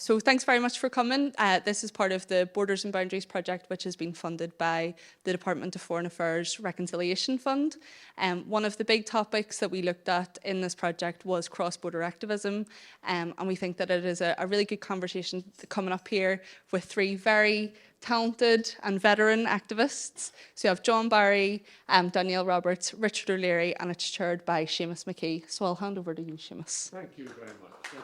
So thanks very much for coming. This is part of the Borders and Boundaries project, which has been funded by the Department of Foreign Affairs Reconciliation Fund. One of the big topics that we looked at in this project was cross-border activism, and we think that it is a really good conversation coming up here with three very talented and veteran activists. So you have John Barry, Danielle Roberts, Richard O'Leary, and it's chaired by Seamus McKee. So I'll hand over to you, Seamus. Thank you very much.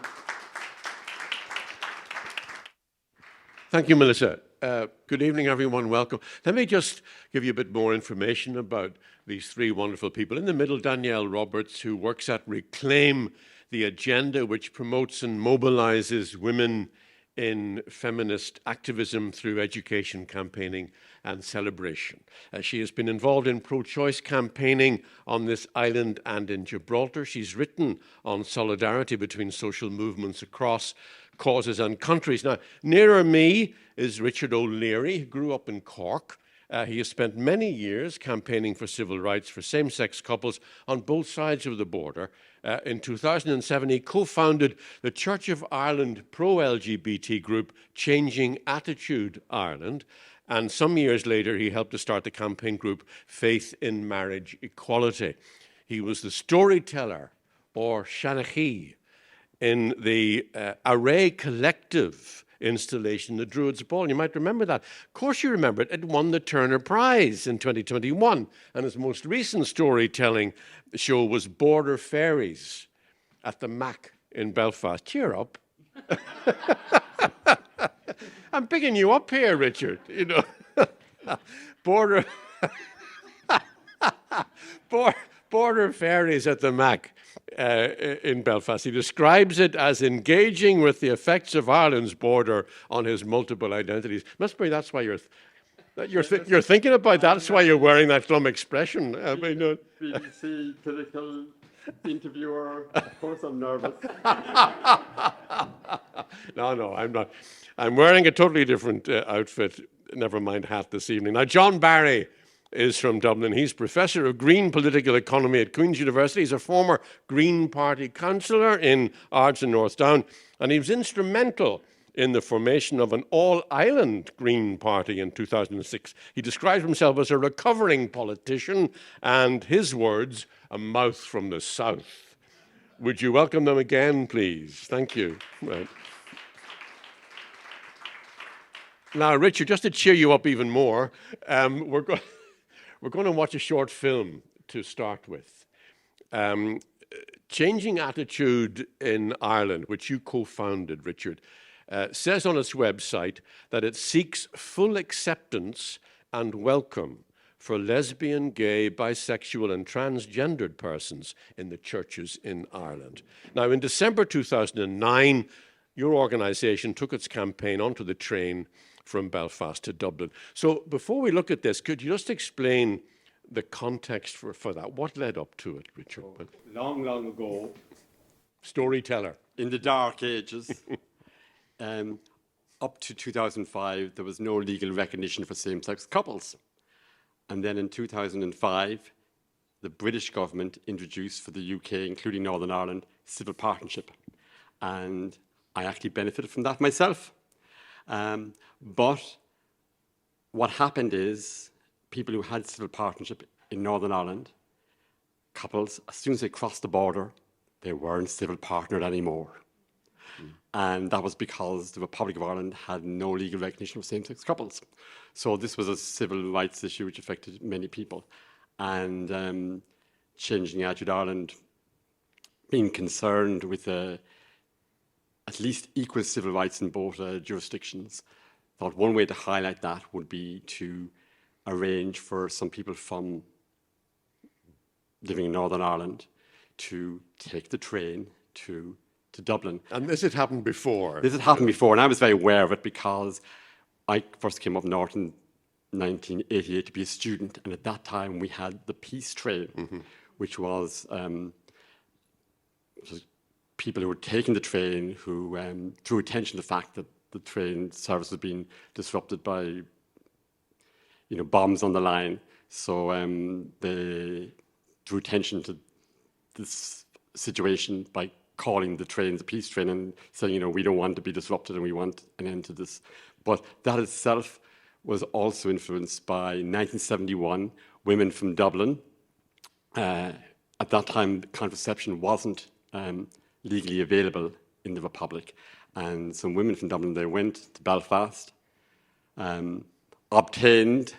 Thank you, Melissa. Good evening, everyone. Welcome. Let me just give you a bit more information about these three wonderful people. In the middle, Danielle Roberts, who works at Reclaim the Agenda, which promotes and mobilizes women in feminist activism through education, campaigning, and celebration. She has been involved in pro-choice campaigning on this island and in Gibraltar. She's written on solidarity between social movements across causes and countries. Now, nearer me is Richard O'Leary, who grew up in Cork. He has spent many years campaigning for civil rights for same-sex couples on both sides of the border. In 2007, he co-founded the Church of Ireland pro-LGBT group Changing Attitude Ireland. And some years later, he helped to start the campaign group Faith in Marriage Equality. He was the storyteller, or Shanachie, in the Array Collective installation, The Druids Ball. You might remember that. Of course you remember it. It won the Turner Prize in 2021. And his most recent storytelling show was Border Fairies at the Mac in Belfast. Cheer up. I'm picking you up here, Richard. You know, Border Fairies at the Mac. In Belfast. He describes it as engaging with the effects of Ireland's border on his multiple identities. Must be that's why you're thinking about that. That's why you're wearing that glum expression. BBC political interviewer. Of course, I'm nervous. No, I'm not. I'm wearing a totally different outfit. Never mind hat this evening. Now, John Barry is from Dublin. He's Professor of Green Political Economy at Queen's University. He's a former Green Party councillor in Ards and North Down, and he was instrumental in the formation of an all-island Green Party in 2006. He describes himself as a recovering politician, and his words, a mouth from the south. Would you welcome them again, please? Thank you. Right. Now, Richard, just to cheer you up even more, we're going to watch a short film to start with. Changing Attitude in Ireland, which you co-founded, Richard, says on its website that it seeks full acceptance and welcome for lesbian, gay, bisexual and transgendered persons in the churches in Ireland. Now, in December 2009, your organisation took its campaign onto the train from Belfast to Dublin. So before we look at this, could you just explain the context for that? What led up to it, Richard? Long, long ago. Storyteller. In the dark ages, up to 2005, there was no legal recognition for same-sex couples. And then in 2005, the British government introduced for the UK, including Northern Ireland, civil partnership. And I actually benefited from that myself. But what happened is people who had civil partnership in Northern Ireland, couples, as soon as they crossed the border, they weren't civil partnered anymore. And that was because the Republic of Ireland had no legal recognition of same-sex couples. So this was a civil rights issue which affected many people. And Changing Attitude Ireland, being concerned with at least equal civil rights in both jurisdictions, thought one way to highlight that would be to arrange for some people from living in Northern Ireland to take the train to Dublin. And this had happened before? This had happened before, and I was very aware of it because I first came up north in 1988 to be a student, and at that time we had the Peace Train, which was people who were taking the train who drew attention to the fact that the train service was being disrupted by bombs on the line. So they drew attention to this situation by calling the trains a peace train and saying, you know, we don't want to be disrupted and we want an end to this. But that itself was also influenced by 1971, women from Dublin. At that time, contraception wasn't legally available in the Republic. And some women from Dublin, they went to Belfast, obtained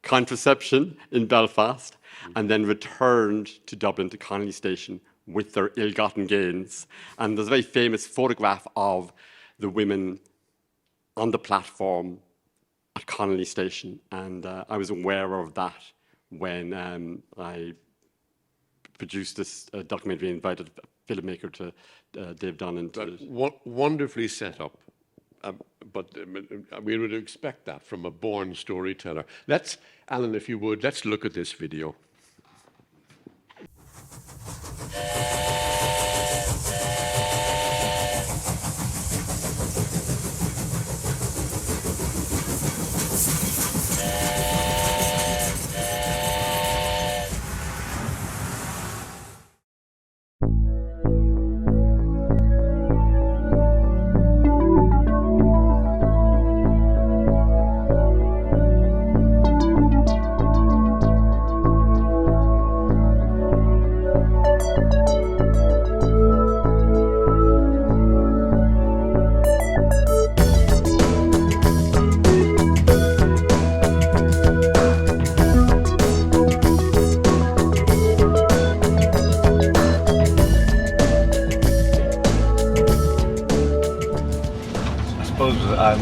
contraception in Belfast, and then returned to Dublin, to Connolly Station, with their ill-gotten gains. And there's a very famous photograph of the women on the platform at Connolly Station, and I was aware of that when I produced this documentary, invited a filmmaker to Dave Donnan. Wonderfully set up, but we would expect that from a born storyteller. Alan, if you would, let's look at this video.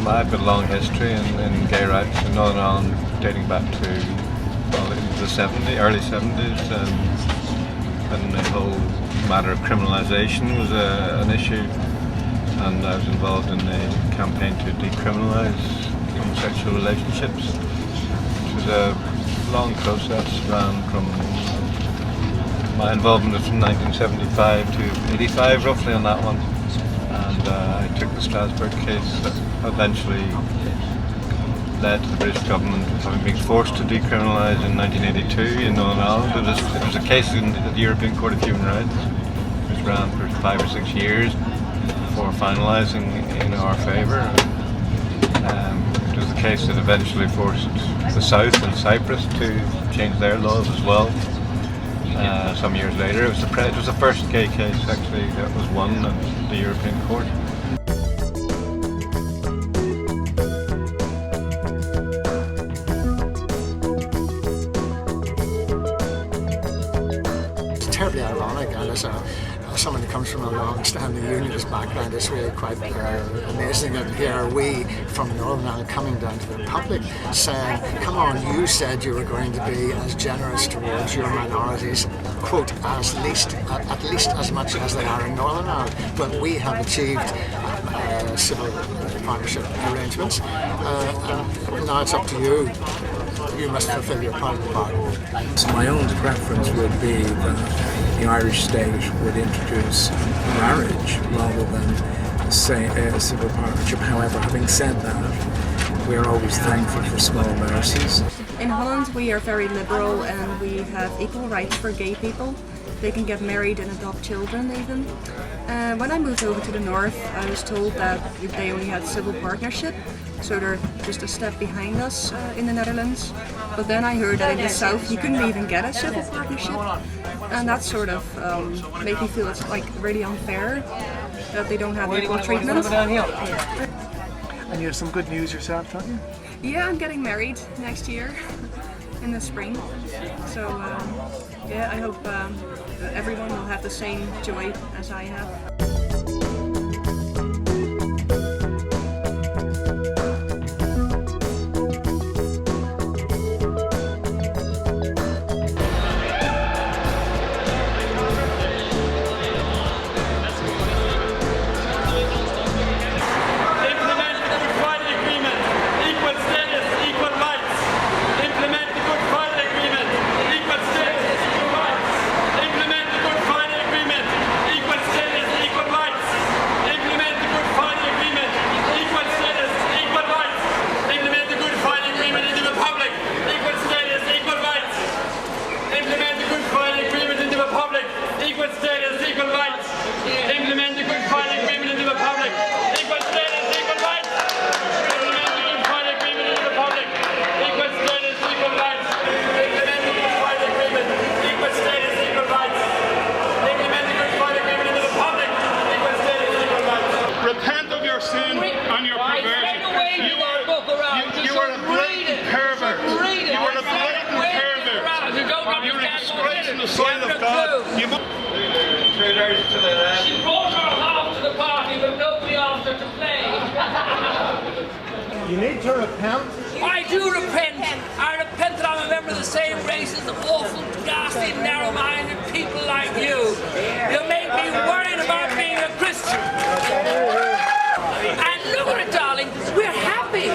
I've got a long history in gay rights in Northern Ireland, dating back to the early 70s, when the whole matter of criminalisation was an issue, and I was involved in the campaign to decriminalise homosexual relationships, which was a long process, ran from my involvement was from 1975 to 85 roughly on that one. And I took the Strasbourg case that eventually led to the British government having been forced to decriminalise in 1982 in Northern Ireland. It was a case in the European Court of Human Rights, which ran for 5 or 6 years before finalising in our favour. It was the case that eventually forced the South and Cyprus to change their laws as well. Some years later, it was the first gay case actually that was won at the European Court. It's terribly ironic, and as someone who comes from a long-standing unionist background, it's really quite amazing that here are we from Northern Ireland coming down to the Republic saying, come on, you said you were going to be as generous towards your minorities, quote, at least as much as they are in Northern Ireland, but we have achieved civil partnership arrangements, and now it's up to you. You must fulfil your part of the bargain. So my own preference would be that the Irish state would introduce marriage rather than, say, a civil partnership. However, having said that, we are always thankful for small mercies. In Holland, we are very liberal and we have equal rights for gay people. They can get married and adopt children even. When I moved over to the north, I was told that they only had civil partnership, so they're just a step behind us in the Netherlands. But then I heard that in the south you couldn't even get a civil partnership, and that sort of made me feel it's like really unfair that they don't have equal treatment. And you have some good news yourself, don't you? Yeah, I'm getting married next year in the spring. So yeah, I hope everyone will have the same joy as I have. Equal status, equal a sign of God. You must... She brought her half to the party, but nobody asked her to play. You need to repent. I do repent. I repent that I'm a member of the same race as awful, ghastly, narrow-minded people like you. You make me worried about being a Christian. And look at it, darling. We're happy.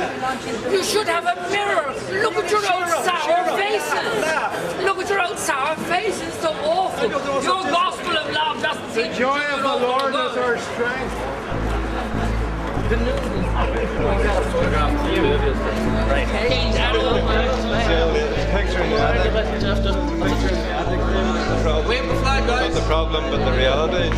You should have a mirror. Look at your own sour faces. Look at your own sour faces. So awful. Your gospel of love doesn't seem The joy of the Lord is our strength. Wave the flag, guys. Not the problem, but the reality.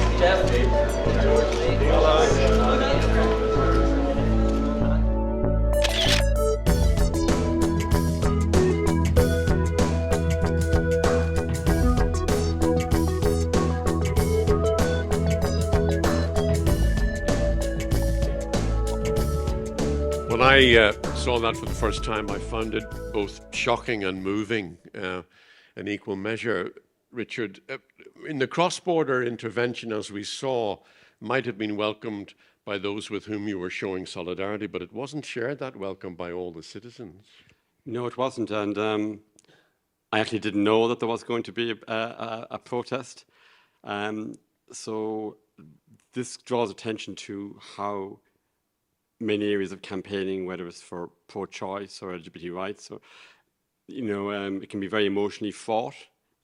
When I saw that for the first time, I found it both shocking and moving in equal measure. Richard, in the cross-border intervention, as we saw, might have been welcomed by those with whom you were showing solidarity, but it wasn't shared that welcome by all the citizens. No, it wasn't, and I actually didn't know that there was going to be a protest. So this draws attention to how many areas of campaigning, whether it's for pro-choice or LGBT rights, or it can be very emotionally fraught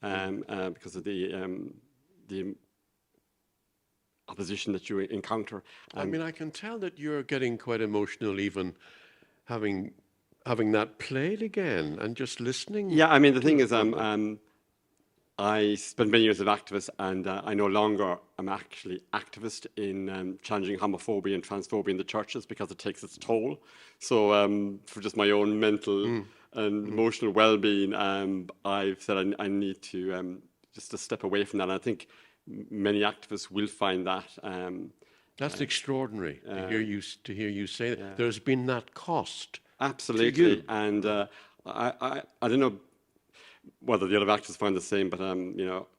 because of the opposition that you encounter. I mean, I can tell that you're getting quite emotional, even having that played again and just listening. Yeah, I mean, the thing is, I spent many years as an activist, and I no longer am actually activist in challenging homophobia and transphobia in the churches because it takes its toll. So for just my own mental and emotional well-being, I've said I need to just to step away from that. And I think many activists will find that. That's extraordinary to hear you say that. Yeah. There's been that cost. Absolutely, and I don't know whether the other actors find the same, but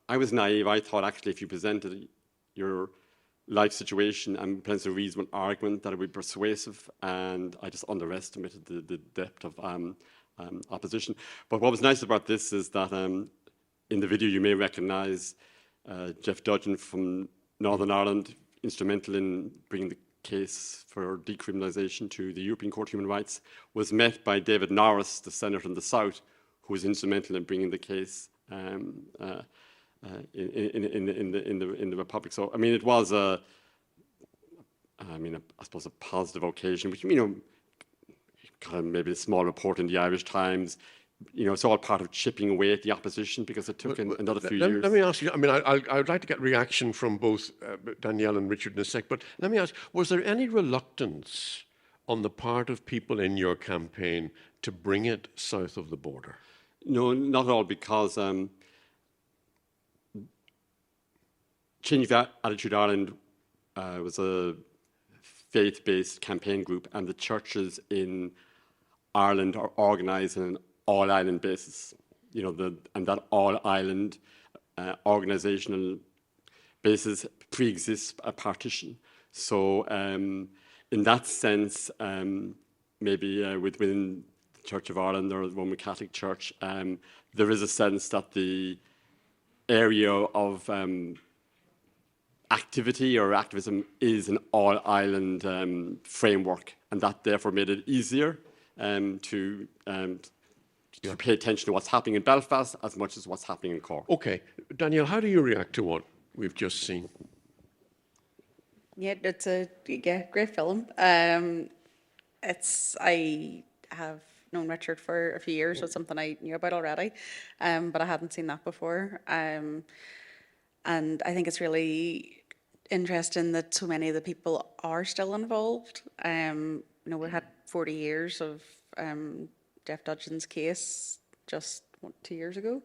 I was naive. I thought actually if you presented your life situation and presented a reasonable argument that it would be persuasive, and I just underestimated the depth of opposition. But what was nice about this is that in the video you may recognise Jeff Dudgeon from Northern Ireland, instrumental in bringing the case for decriminalisation to the European Court of Human Rights, was met by David Norris, the senator in the South, who was instrumental in bringing the case in the Republic. So, I mean, it was I suppose a positive occasion, which, kind of maybe a small report in the Irish Times. It's all part of chipping away at the opposition because it took another few years. Let me ask you, I mean, I would like to get reaction from both Danielle and Richard in a sec, but let me ask, was there any reluctance on the part of people in your campaign to bring it south of the border? No, not at all, because Change Attitude Ireland was a faith-based campaign group, and the churches in Ireland are organised on an all-island basis. And that all-island organisational basis pre-exists a partition. So, in that sense, maybe within the Church of Ireland or the Roman Catholic Church, there is a sense that the area of activity or activism is an all-island framework, and that therefore made it easier to pay attention to what's happening in Belfast as much as what's happening in Cork. Okay. Danielle, how do you react to what we've just seen? Yeah, it's a great film. I have known Richard for a few years, so it's something I knew about already, but I hadn't seen that before. And I think it's really interesting that so many of the people are still involved. We had 40 years of Jeff Dudgeon's case just 2 years ago,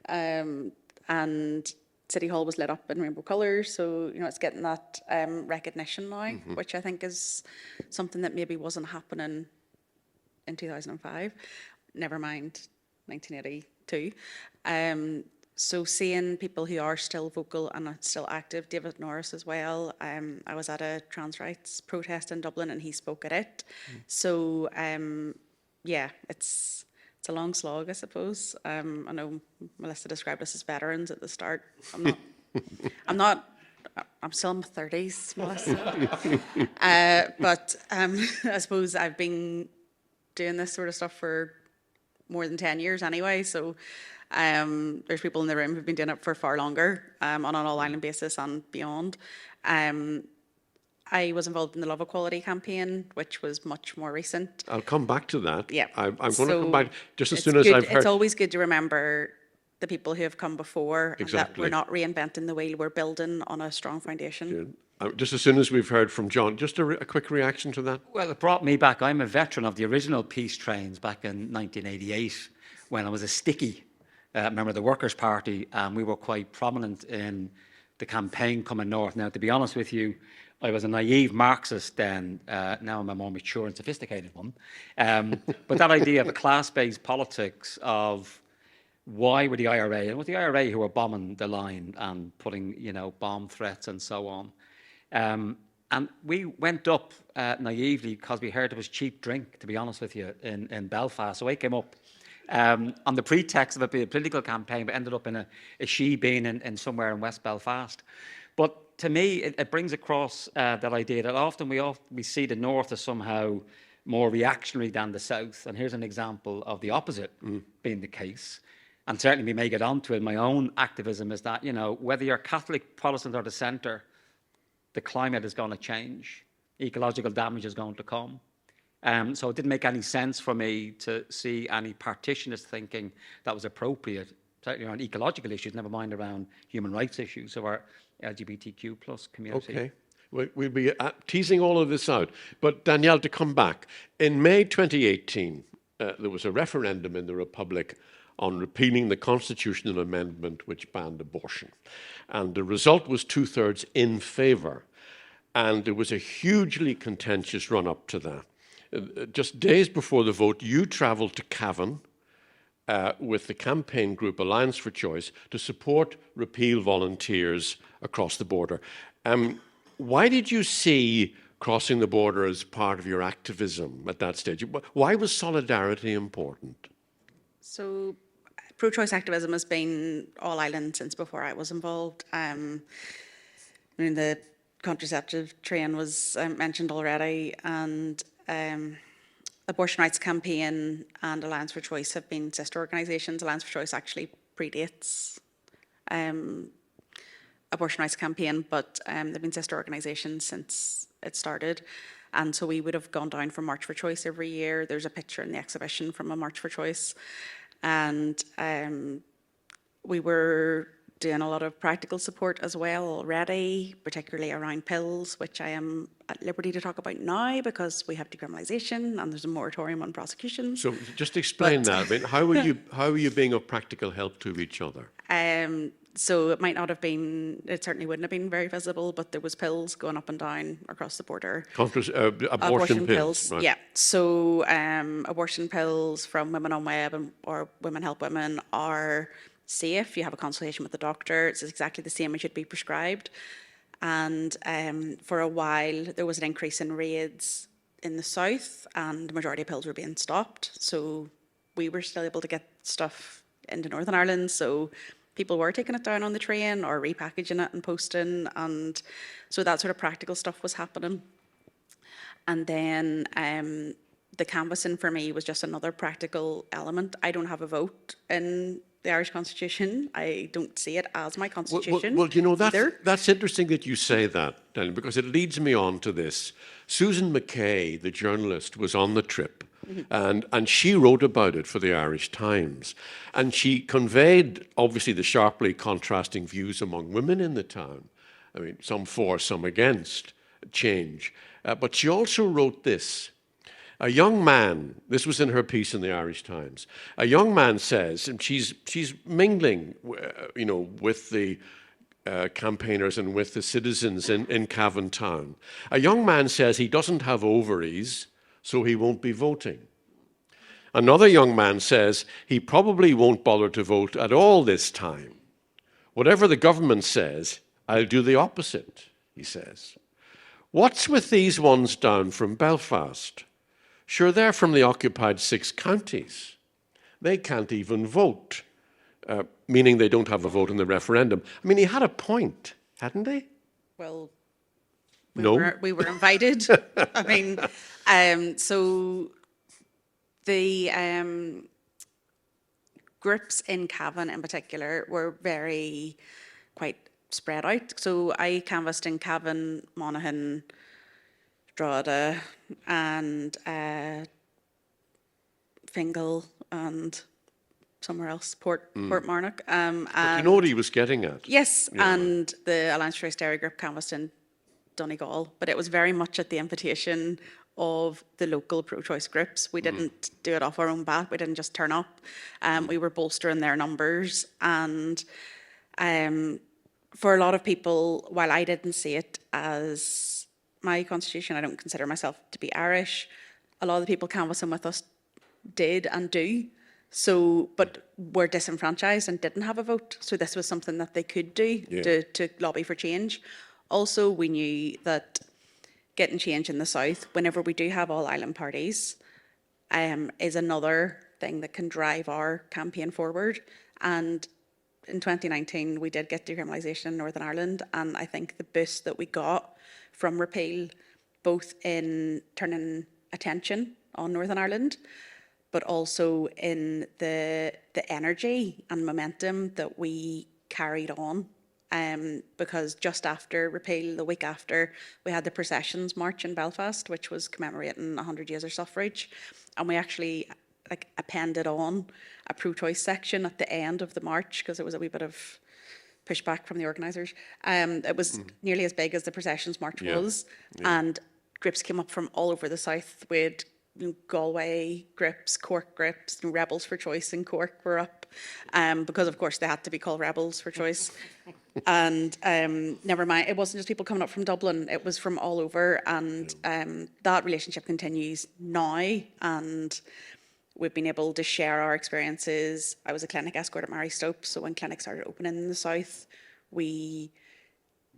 and City Hall was lit up in rainbow colours, so it's getting that recognition now, which I think is something that maybe wasn't happening in 2005. Never mind 1982. So seeing people who are still vocal and are still active, David Norris as well. I was at a trans rights protest in Dublin and he spoke at it. So yeah, it's a long slog, I suppose. I know Melissa described us as veterans at the start. I'm still in my 30s, Melissa. But I suppose I've been doing this sort of stuff for more than 10 years anyway. So there's people in the room who've been doing it for far longer on an all-island basis and beyond. I was involved in the Love Equality campaign, which was much more recent. I'll come back to that. Yeah. I'm going to come back just as soon good, as I've heard. It's always good to remember the people who have come before, and that Exactly. we're not reinventing the wheel, we're building on a strong foundation. Just as soon as we've heard from John, just a quick reaction to that. Well, it brought me back. I'm a veteran of the original peace trains back in 1988 when I was a sticky member of the Workers' Party, and we were quite prominent in the campaign coming north. Now, to be honest with you, I was a naive Marxist then. Now I'm a more mature and sophisticated one. But that idea of class-based politics of why were the IRA, and it was the IRA who were bombing the line and putting, bomb threats and so on. And we went up naively because we heard it was cheap drink, to be honest with you, in Belfast. So I came up on the pretext of it being a political campaign, but ended up in a she-bean in somewhere in West Belfast. But to me, it brings across that idea that often we see the North as somehow more reactionary than the South. And here's an example of the opposite being the case. And certainly we may get onto it. My own activism is that, whether you're Catholic, Protestant or the centre, the climate is going to change. Ecological damage is going to come. So it didn't make any sense for me to see any partitionist thinking that was appropriate, certainly around ecological issues, never mind around human rights issues of our LGBTQ plus community. Okay. We'll be teasing all of this out. But Danielle, to come back, in May 2018, there was a referendum in the Republic on repealing the constitutional amendment which banned abortion. And the result was 2/3 in favour. And there was a hugely contentious run-up to that. Just days before the vote, you travelled to Cavan with the campaign group Alliance for Choice to support repeal volunteers across the border. Why did you see crossing the border as part of your activism at that stage? Why was solidarity important? So pro-choice activism has been all island since before I was involved. The contraceptive train was mentioned already, and Abortion Rights Campaign and Alliance for Choice have been sister organisations. Alliance for Choice actually predates Abortion Rights Campaign, but they've been sister organisations since it started. And so we would have gone down for March for Choice every year. There's a picture in the exhibition from a March for Choice. And we were doing a lot of practical support as well already, particularly around pills, which I am at liberty to talk about now because we have decriminalisation and there's a moratorium on prosecution. So just explain that. I mean, how are you being of practical help to each other? So it might not have been, it certainly wouldn't have been very visible, but there was pills going up and down across the border. Abortion pills. Right. Yeah. So abortion pills from Women on Web or Women Help Women are safe. You have a consultation with the doctor. It's exactly the same as you'd be prescribed. And for a while, there was an increase in raids in the south and the majority of pills were being stopped. So we were still able to get stuff into Northern Ireland. So people were taking it down on the train or repackaging it and posting. And so that sort of practical stuff was happening. And then the canvassing for me was just another practical element. I don't have a vote in the Irish Constitution. I don't see it as my constitution. Well, you know, that's interesting that you say that, Daniel, because it leads me on to this. Susan McKee, the journalist, was on the trip. And she wrote about it for the Irish Times. And she conveyed, obviously, the sharply contrasting views among women in the town. I mean, some for, some against change. But she also wrote this. A young man, this was in her piece in the Irish Times, a young man says, and she's mingling, with the campaigners and with the citizens in Cavan Town. A young man says he doesn't have ovaries, so he won't be voting. Another young man says he probably won't bother to vote at all this time. Whatever the government says, I'll do the opposite, he says. What's with these ones down from Belfast? Sure, they're from the occupied 6 counties. They can't even vote, meaning they don't have a vote in the referendum. I mean, he had a point, hadn't he? Well, No. we were invited. I mean, so the groups in Cavan in particular were quite spread out. So I canvassed in Cavan, Monaghan, Drogheda, and Fingal, and somewhere else, Portmarnock. But you know what he was getting at? Yes, Yeah. and the Alliance for Dairy group canvassed in Donegal, but it was very much at the invitation of the local pro-choice groups. We didn't do it off our own bat. We didn't just turn up. We were bolstering their numbers, and for a lot of people, while I didn't see it as my constitution, I don't consider myself to be Irish, a lot of the people canvassing with us did and do. So, but were disenfranchised and didn't have a vote. So this was something that they could do to lobby for change. Also, we knew that getting change in the south, whenever we do have all island parties, is another thing that can drive our campaign forward. And in 2019, we did get decriminalisation in Northern Ireland, and I think the boost that we got from repeal, both in turning attention on Northern Ireland, but also in the energy and momentum that we carried on. Because just after repeal, the week after, we had the processions march in Belfast, which was commemorating 100 years of suffrage, and we actually appended on a pro-choice section at the end of the march because it was a wee bit of pushback from the organisers. It was nearly as big as the processions march was, and groups came up from all over the south. We had Galway groups, Cork groups, Rebels for Choice in Cork were up, because of course they had to be called Rebels for Choice. And never mind, it wasn't just people coming up from Dublin, it was from all over, and that relationship continues now, and we've been able to share our experiences. I was a clinic escort at Mary Stopes, so when clinics started opening in the south, we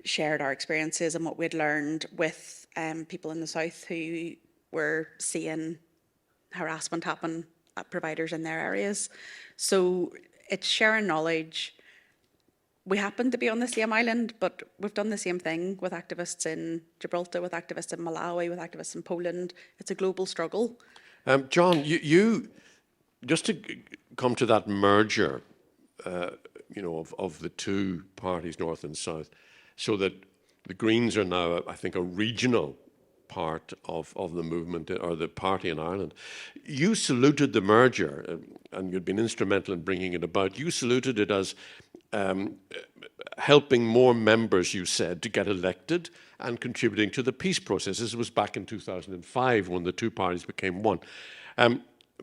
shared our experiences and what we'd learned with people in the south who were seeing harassment happen at providers in their areas. So it's sharing knowledge. We happen to be on the same island, but we've done the same thing with activists in Gibraltar, with activists in Malawi, with activists in Poland. It's a global struggle. John, you just to come to that merger, of the two parties, North and South, so that the Greens are now, I think, a regional part of the movement or the party in Ireland. You saluted the merger, and you'd been instrumental in bringing it about. You saluted it as helping more members, you said, to get elected and contributing to the peace process. This was back in 2005 when the two parties became one.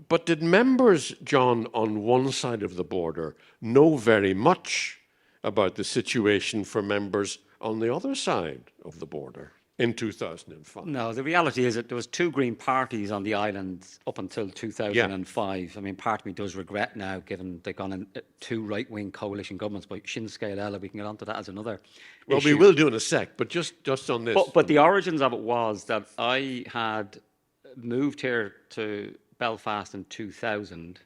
But did members, John, on one side of the border know very much about the situation for members on the other side of the border in 2005? No, the reality is that there was two Green parties on the island up until 2005. I mean, part of me does regret now, given they've gone in two right-wing coalition governments, but Sinn Féin Eile, we can get onto that as another Well, issue. we will do in a sec, but just on this. But the origins of it was that I had moved here to Belfast in 2000,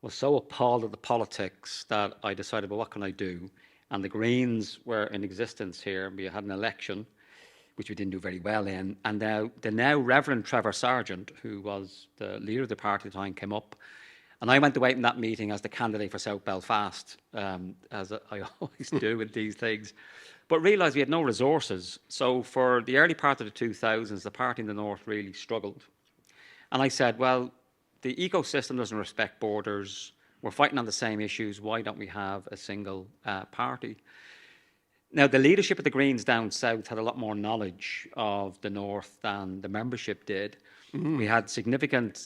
was so appalled at the politics that I decided, well, what can I do? And the Greens were in existence here. We had an election, which we didn't do very well in. And now the now Reverend Trevor Sargent, who was the leader of the party at the time, came up. And I went away from that meeting as the candidate for South Belfast, as I always do with these things, but realised we had no resources. So for the early part of the 2000s, the party in the north really struggled. And I said, well, the ecosystem doesn't respect borders. We're fighting on the same issues. Why don't we have a single party? Now, the leadership of the Greens down south had a lot more knowledge of the north than the membership did. We had significant,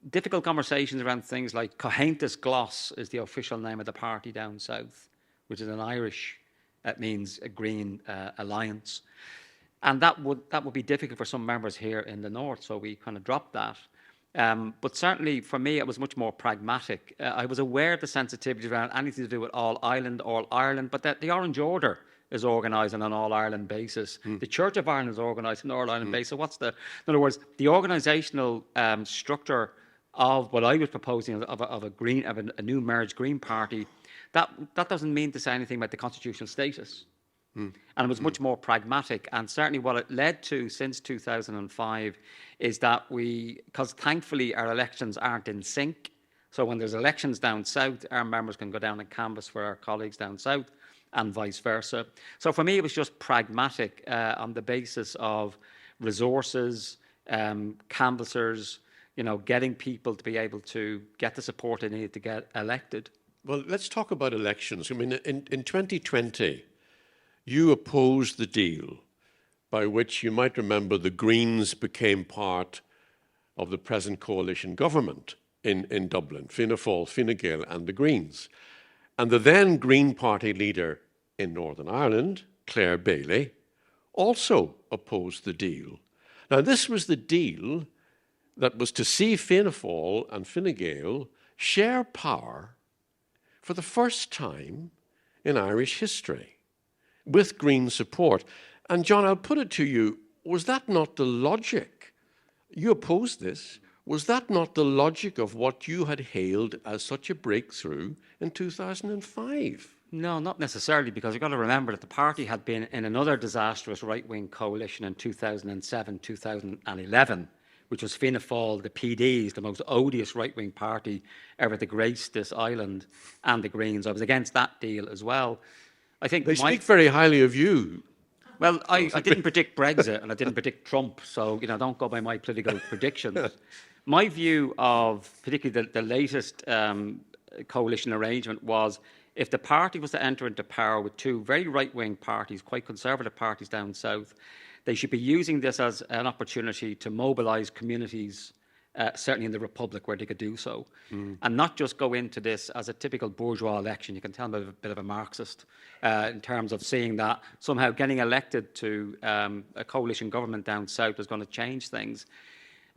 difficult conversations around things like Cohentus Gloss is the official name of the party down south, which is an Irish, it means a Green alliance. And that would be difficult for some members here in the north, so we kind of dropped that. But certainly for me, it was much more pragmatic. I was aware of the sensitivity around anything to do with All Ireland, but that the Orange Order is organised on an All-Ireland basis. The Church of Ireland is organised on an All-Ireland basis. So in other words, the organisational structure of what I was proposing of a new merged Green Party, that doesn't mean to say anything about the constitutional status. And it was much more pragmatic. And certainly what it led to since 2005 is that because thankfully our elections aren't in sync. So when there's elections down south, our members can go down and canvass for our colleagues down south and vice versa. So for me, it was just pragmatic on the basis of resources, canvassers, getting people to be able to get the support they need to get elected. Well, let's talk about elections. I mean, in 2020, you opposed the deal by which, you might remember, the Greens became part of the present coalition government in Dublin, Fianna Fáil, Fine Gael and the Greens. And the then Green Party leader in Northern Ireland, Claire Bailey, also opposed the deal. Now, this was the deal that was to see Fianna Fáil and Fine Gael share power for the first time in Irish history, with Green support. And John, I'll put it to you, was that not the logic? You opposed this. Was that not the logic of what you had hailed as such a breakthrough in 2005? No, not necessarily, because you've got to remember that the party had been in another disastrous right-wing coalition in 2007, 2011, which was Fianna Fáil, the PDs, the most odious right-wing party ever to grace this island, and the Greens. I was against that deal as well. I think they speak very highly of you. Well, I didn't predict Brexit and I didn't predict Trump, so don't go by my political predictions. My view of particularly the latest coalition arrangement was, if the party was to enter into power with two very right-wing parties, quite conservative parties down south, they should be using this as an opportunity to mobilise communities, certainly in the Republic, where they could do so, and not just go into this as a typical bourgeois election. You can tell I'm a bit of a Marxist in terms of seeing that somehow getting elected to a coalition government down south is going to change things.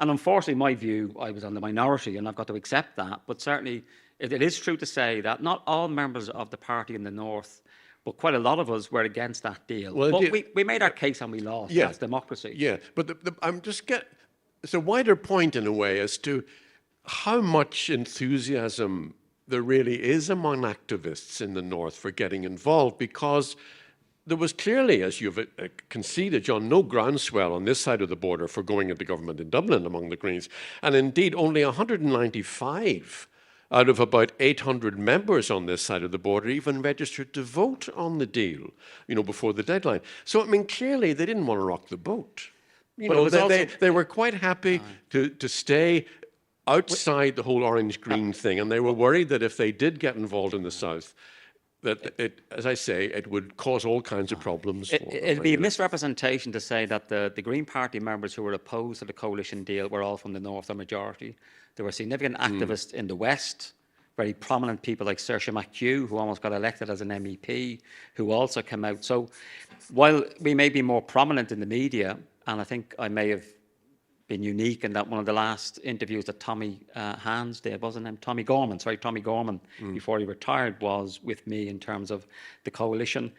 And unfortunately, my view, I was on the minority, and I've got to accept that. But certainly, it is true to say that not all members of the party in the north, but quite a lot of us were against that deal. Well, but we made our case and we lost. Yeah. That's democracy. Yeah, but it's a wider point in a way as to how much enthusiasm there really is among activists in the north for getting involved, because there was clearly, as you've conceded, John, no groundswell on this side of the border for going into government in Dublin among the Greens. And indeed, only 195 out of about 800 members on this side of the border even registered to vote on the deal, before the deadline. So, I mean, clearly they didn't want to rock the boat. They were quite happy to stay outside the whole orange-green thing, and they were worried that if they did get involved in the south, that as I say, it would cause all kinds of problems. It'd be a misrepresentation to say that the Green Party members who were opposed to the coalition deal were all from the north, a majority. There were significant activists in the west, very prominent people like Seamus McKee, who almost got elected as an MEP, who also came out. So while we may be more prominent in the media, and I think I may have been unique in that one of the last interviews that Tommy Hans did, wasn't him? Tommy Gorman, before he retired, was with me in terms of the coalition.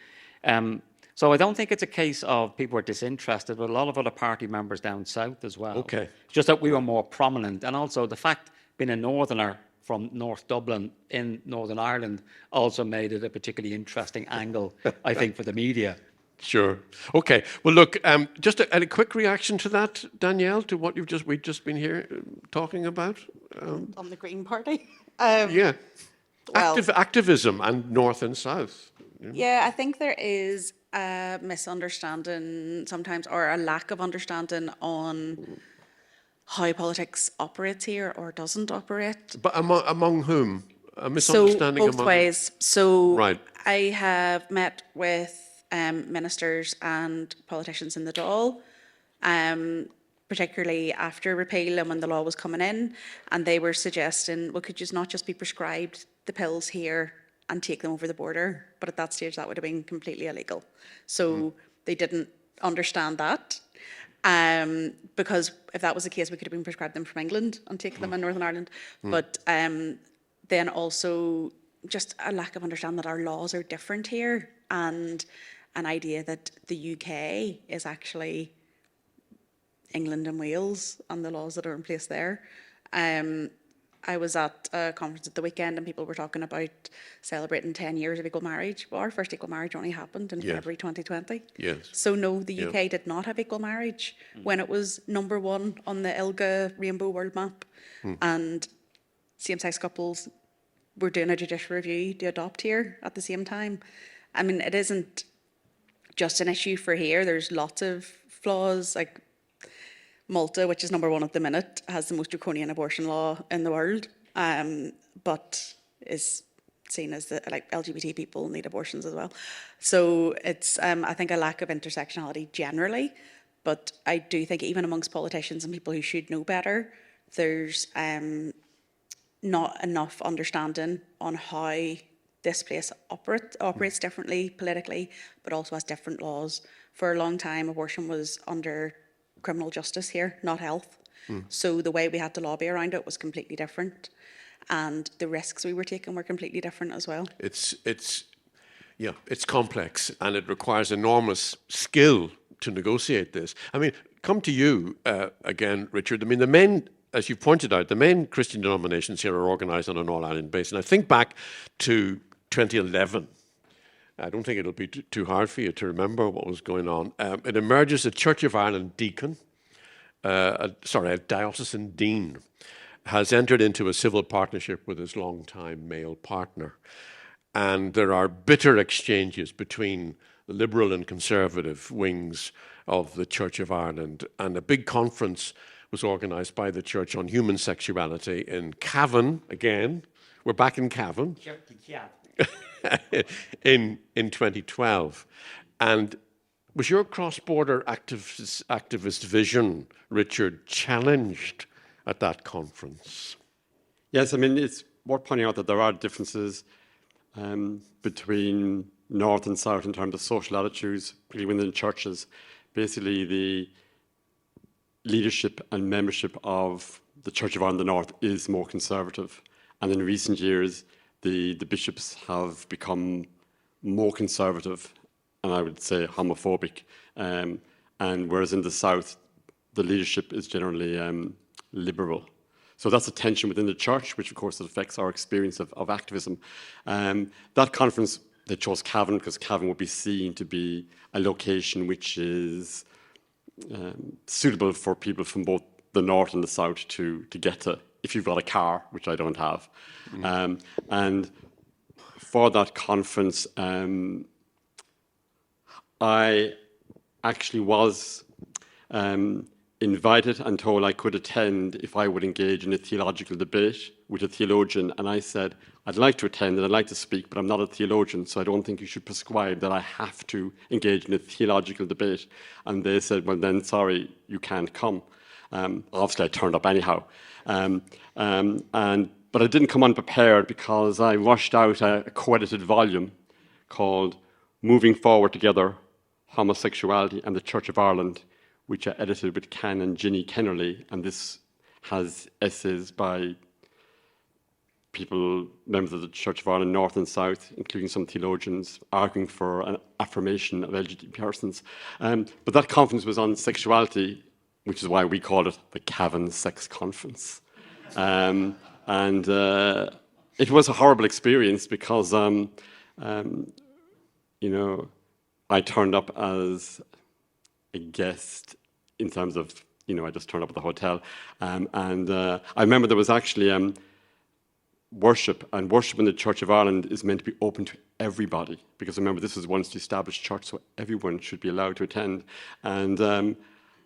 So I don't think it's a case of people were disinterested, but a lot of other party members down south as well. Okay. It's just that we were more prominent. And also the fact being a northerner from North Dublin in Northern Ireland also made it a particularly interesting angle, I think, for the media. Sure. Okay. Well, look, just a quick reaction to that, Danielle, to what we've just been here talking about. On the Green Party? Yeah. Well, activism and north and south. Yeah, I think there is a misunderstanding sometimes, or a lack of understanding on how politics operates here or doesn't operate. But among whom? A misunderstanding so both among... ways. So right. I have met with ministers and politicians in the Dáil, particularly after repeal and when the law was coming in, and they were suggesting, well, could you not just be prescribed the pills here and take them over the border? But at that stage, that would have been completely illegal. So they didn't understand that. Because if that was the case, we could have been prescribed them from England and taken them in Northern Ireland. But then also just a lack of understanding that our laws are different here, and an idea that the UK is actually England and Wales and the laws that are in place there. I was at a conference at the weekend and people were talking about celebrating 10 years of equal marriage. Well, our first equal marriage only happened in February 2020. Yes. So no, the UK did not have equal marriage when it was #1 on the ILGA Rainbow World Map. And same-sex couples were doing a judicial review to adopt here at the same time. I mean, it isn't just an issue for here. There's lots of flaws, like Malta, which is #1 at the minute, has the most draconian abortion law in the world, but is seen as like LGBT people need abortions as well. So it's, I think, a lack of intersectionality generally, but I do think even amongst politicians and people who should know better, there's not enough understanding on how this place operates differently politically, but also has different laws. For a long time, abortion was under criminal justice here, not health. So the way we had to lobby around it was completely different, and the risks we were taking were completely different as well. It's complex, and it requires enormous skill to negotiate this. I mean, come to you again, Richard. I mean, the main, as you pointed out, the main Christian denominations here are organised on an all-Ireland basis. And I think back to 2011. I don't think it'll be too hard for you to remember what was going on. It emerges a Church of Ireland deacon, a diocesan dean, has entered into a civil partnership with his long-time male partner. And there are bitter exchanges between the liberal and conservative wings of the Church of Ireland. And a big conference was organised by the Church on human sexuality in Cavan again. We're back in Cavan. in 2012. And was your cross-border activist vision, Richard, challenged at that conference? Yes, I mean, it's worth pointing out that there are differences between North and South in terms of social attitudes, particularly within churches. Basically, the leadership and membership of the Church of Ireland in the North is more conservative. And in recent years, the bishops have become more conservative and I would say homophobic. And whereas in the South, the leadership is generally liberal. So that's a tension within the church, which of course affects our experience of activism. That conference, they chose Cavan because Cavan would be seen to be a location which is suitable for people from both the North and the South to get to, if you've got a car, which I don't have. And for that conference, I actually was invited and told I could attend if I would engage in a theological debate with a theologian. And I said, I'd like to attend and I'd like to speak, but I'm not a theologian, so I don't think you should prescribe that I have to engage in a theological debate. And they said, well, then, sorry, you can't come. Obviously, I turned up anyhow. But I didn't come unprepared because I rushed out a co-edited volume called Moving Forward Together, Homosexuality and the Church of Ireland, which I edited with Ken and Ginny Kennerly. And this has essays by people, members of the Church of Ireland, North and South, including some theologians, arguing for an affirmation of LGBT persons. But that conference was on sexuality, which is why we called it the Cavan Sex Conference. It was a horrible experience because, I turned up as a guest in terms of, I just turned up at the hotel. I remember there was actually worship, and worship in the Church of Ireland is meant to be open to everybody, because remember, this was once the established church, so everyone should be allowed to attend. And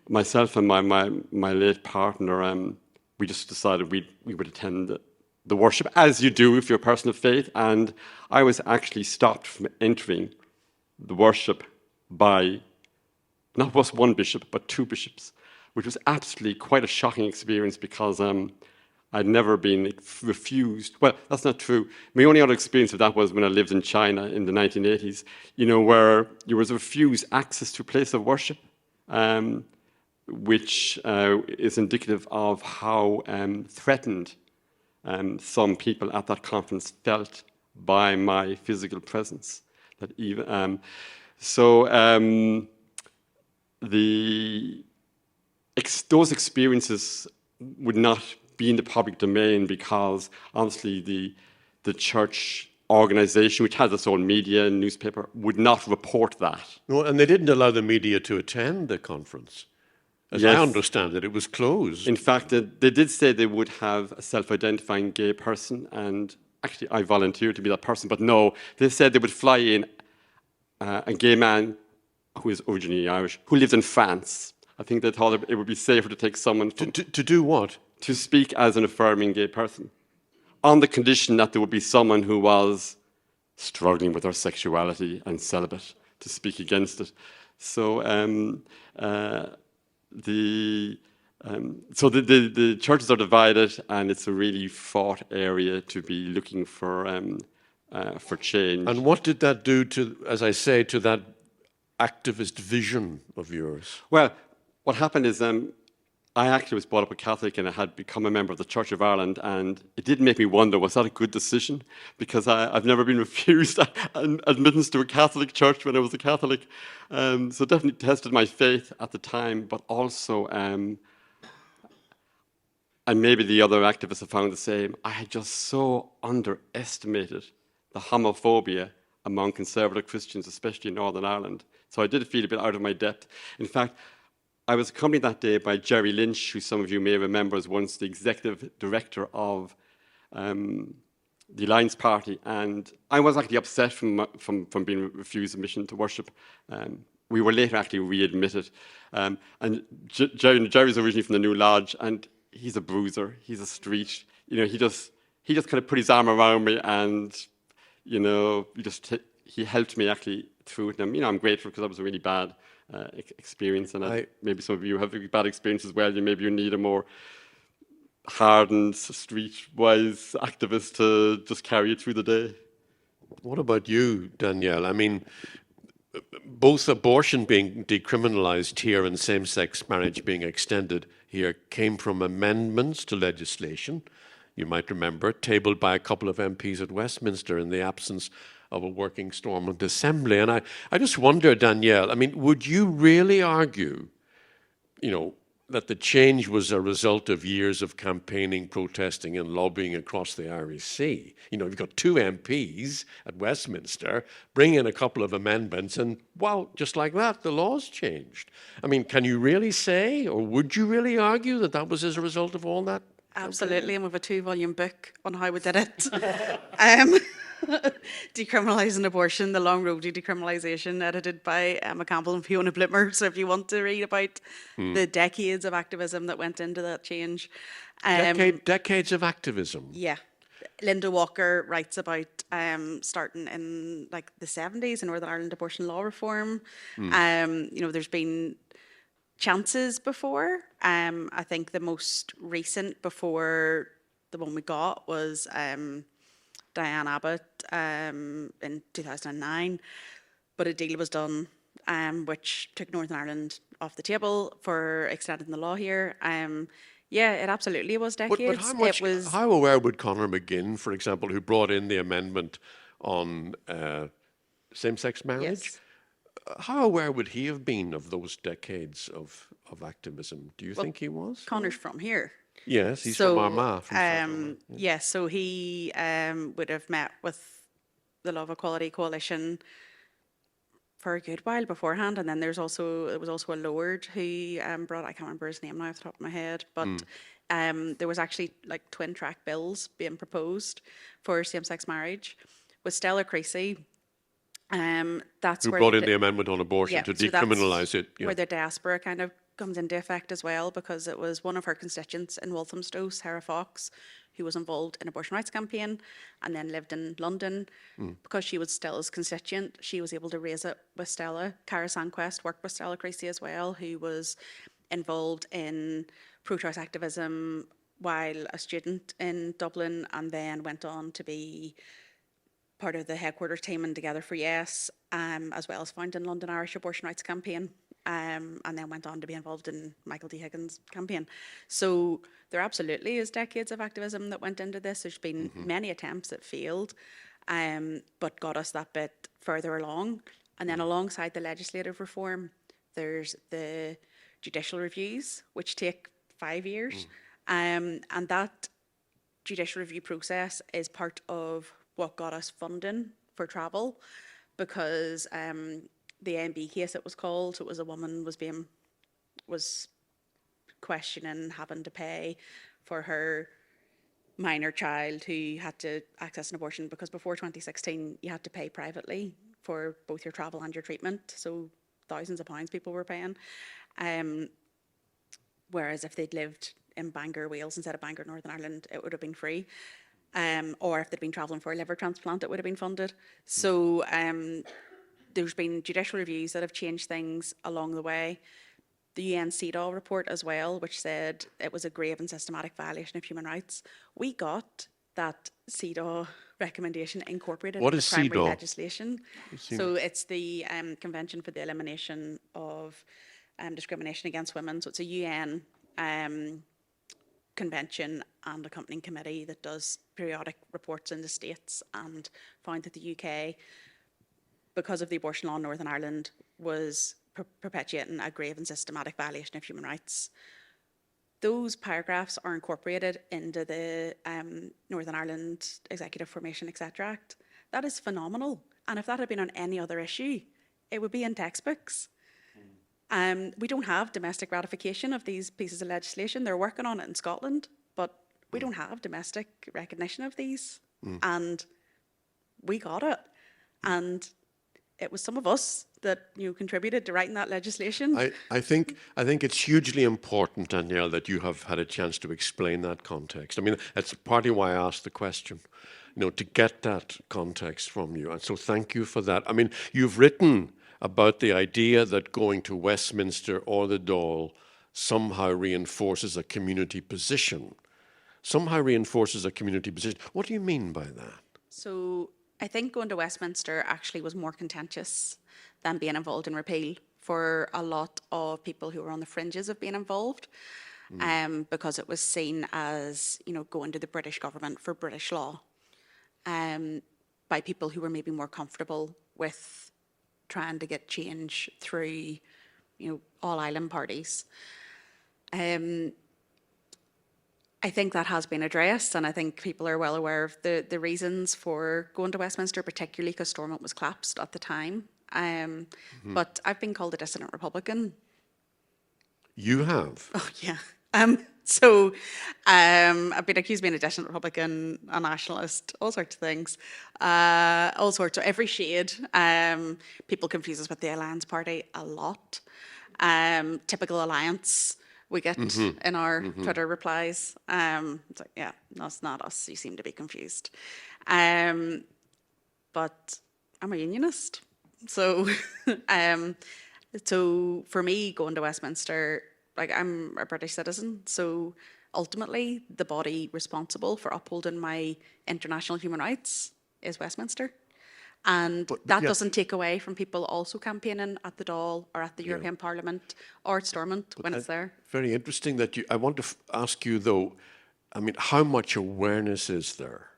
myself and my late partner, we just decided we would attend the worship, as you do if you're a person of faith. And I was actually stopped from entering the worship by not just one bishop, but two bishops, which was absolutely quite a shocking experience because I'd never been refused. Well, that's not true. My only other experience of that was when I lived in China in the 1980s, where you was refused access to a place of worship. which is indicative of how threatened some people at that conference felt by my physical presence. That even those experiences would not be in the public domain because honestly the church organization, which has its own media and newspaper, would not report that. No, and they didn't allow the media to attend the conference. As I understand it, it was closed. In fact, they did say they would have a self-identifying gay person, and actually I volunteered to be that person, but no, they said they would fly in a gay man who is originally Irish, who lived in France. I think they thought it would be safer to take someone to do what? To speak as an affirming gay person, on the condition that there would be someone who was struggling with their sexuality and celibate to speak against it. So the churches are divided, and it's a really fraught area to be looking for change. And what did that do to, as I say, to that activist vision of yours? Well, what happened is I actually was brought up a Catholic, and I had become a member of the Church of Ireland, and it did make me wonder, was that a good decision? Because I've never been refused admittance to a Catholic church when I was a Catholic. So definitely tested my faith at the time, but also, and maybe the other activists have found the same, I had just so underestimated the homophobia among conservative Christians, especially in Northern Ireland. So I did feel a bit out of my depth. In fact, I was accompanied that day by Jerry Lynch, who some of you may remember as once the executive director of the Alliance Party, and I was actually upset from being refused admission to worship. We were later actually readmitted, and Jerry's originally from the New Lodge, and he's a bruiser, he's a street. He just kind of put his arm around me, and he helped me actually through it. And I'm grateful because that was a really bad experience, and maybe some of you have a bad experience as well. Maybe you need a more hardened, street-wise activist to just carry you through the day. What about you, Danielle? I mean, both abortion being decriminalised here and same-sex marriage being extended here came from amendments to legislation, you might remember, tabled by a couple of MPs at Westminster in the absence of a working Stormont Assembly. And I just wonder, Danielle, I mean, would you really argue, that the change was a result of years of campaigning, protesting and lobbying across the Irish Sea? You've got two MPs at Westminster, bring in a couple of amendments, and wow, just like that, the law's changed. I mean, can you really say, or would you really argue that that was as a result of all that? Absolutely, and we have a 2-volume book on how we did it. Decriminalising abortion, The Long Road to Decriminalisation, edited by Emma Campbell and Fiona Blitmer. So if you want to read about the decades of activism that went into that change. Decades of activism? Yeah. Linda Walker writes about starting in the 70s in Northern Ireland abortion law reform. There's been chances before. I think the most recent before the one we got was Diane Abbott in 2009, but a deal was done which took Northern Ireland off the table for extending the law here. Yeah, it absolutely was decades. But how aware would Conor McGinn, for example, who brought in the amendment on same-sex marriage, how aware would he have been of those decades of activism? Do you think he was? Conor's from here. Yes, he's from Armagh. Yes, so he would have met with the Love Equality Coalition for a good while beforehand, and then there was also a Lord who brought, I can't remember his name now off the top of my head, but there was actually twin track bills being proposed for same-sex marriage with Stella Creasy. That's who where brought in the amendment on abortion to decriminalise it. Where the diaspora kind of comes into effect as well, because it was one of her constituents in Walthamstow, Sarah Fox, who was involved in abortion rights campaign and then lived in London. Because she was Stella's constituent, she was able to raise it with Stella. Cara Sanquest worked with Stella Creasy as well, who was involved in pro-choice activism while a student in Dublin, and then went on to be part of the headquarters team in Together for Yes, as well as founding London Irish Abortion Rights Campaign. and then went on to be involved in Michael D. Higgins' campaign. So there absolutely is decades of activism that went into this. There's been many attempts that failed, but got us that bit further along. And then alongside the legislative reform, there's the judicial reviews, which take 5 years. And that judicial review process is part of what got us funding for travel, because the AMB case, it was called, it was a woman was questioning having to pay for her minor child who had to access an abortion, because before 2016 you had to pay privately for both your travel and your treatment, so thousands of pounds people were paying, whereas if they'd lived in Bangor, Wales instead of Bangor, Northern Ireland, it would have been free, or if they'd been travelling for a liver transplant, it would have been funded. So there's been judicial reviews that have changed things along the way. The UN CEDAW report as well, which said it was a grave and systematic violation of human rights. We got that CEDAW recommendation incorporated into primary CEDAW? legislation. So it's the Convention for the Elimination of Discrimination Against Women. So it's a UN convention and accompanying committee that does periodic reports in the States, and found that the UK, because of the abortion law in Northern Ireland, was perpetuating a grave and systematic violation of human rights. Those paragraphs are incorporated into the Northern Ireland Executive Formation, etc. Act. That is phenomenal. And if that had been on any other issue, it would be in textbooks. We don't have domestic ratification of these pieces of legislation. They're working on it in Scotland, but we don't have domestic recognition of these. And we got it. And it was some of us that contributed to writing that legislation. I think it's hugely important, Danielle, that you have had a chance to explain that context. I mean, that's partly why I asked the question, to get that context from you. And so thank you for that. I mean, you've written about the idea that going to Westminster or the Dáil somehow reinforces a community position. Somehow reinforces a community position. What do you mean by that? So I think going to Westminster actually was more contentious than being involved in repeal for a lot of people who were on the fringes of being involved, because it was seen as, going to the British government for British law, by people who were maybe more comfortable with trying to get change through, all island parties. I think that has been addressed, and I think people are well aware of the reasons for going to Westminster, particularly because Stormont was collapsed at the time. But I've been called a dissident Republican. You have? Oh, yeah. So I've been accused of being a dissident Republican, a nationalist, all sorts of things, all sorts of every shade. People confuse us with the Alliance Party a lot. Typical Alliance we get in our Twitter replies. It's like, yeah, no, it's not us. You seem to be confused. But I'm a unionist. So, so for me, going to Westminster, I'm a British citizen. So ultimately, the body responsible for upholding my international human rights is Westminster. And that doesn't take away from people also campaigning at the Dáil or at the European Parliament or at Stormont when it's there. Very interesting that I want to ask you though, I mean, how much awareness is there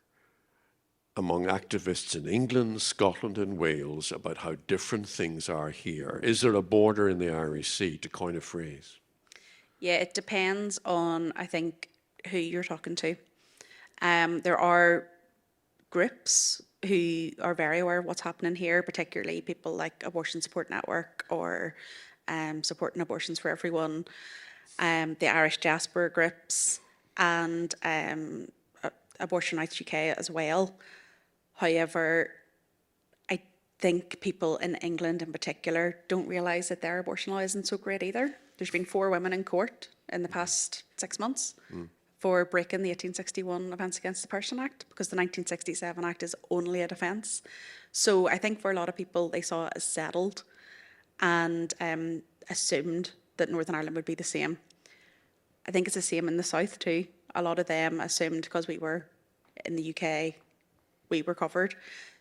among activists in England, Scotland and Wales about how different things are here? Is there a border in the Irish Sea, to coin a phrase? Yeah, it depends on, I think, who you're talking to. There are groups who are very aware of what's happening here, particularly people like Abortion Support Network or Supporting Abortions for Everyone, the Irish diaspora groups, and Abortion Rights UK as well. However, I think people in England in particular don't realise that their abortion law isn't so great either. There's been 4 women in court in the past 6 months for breaking the 1861 Offence Against the Person Act, because the 1967 Act is only a defence. So I think for a lot of people, they saw it as settled and assumed that Northern Ireland would be the same. I think it's the same in the South too. A lot of them assumed because we were in the UK, we were covered.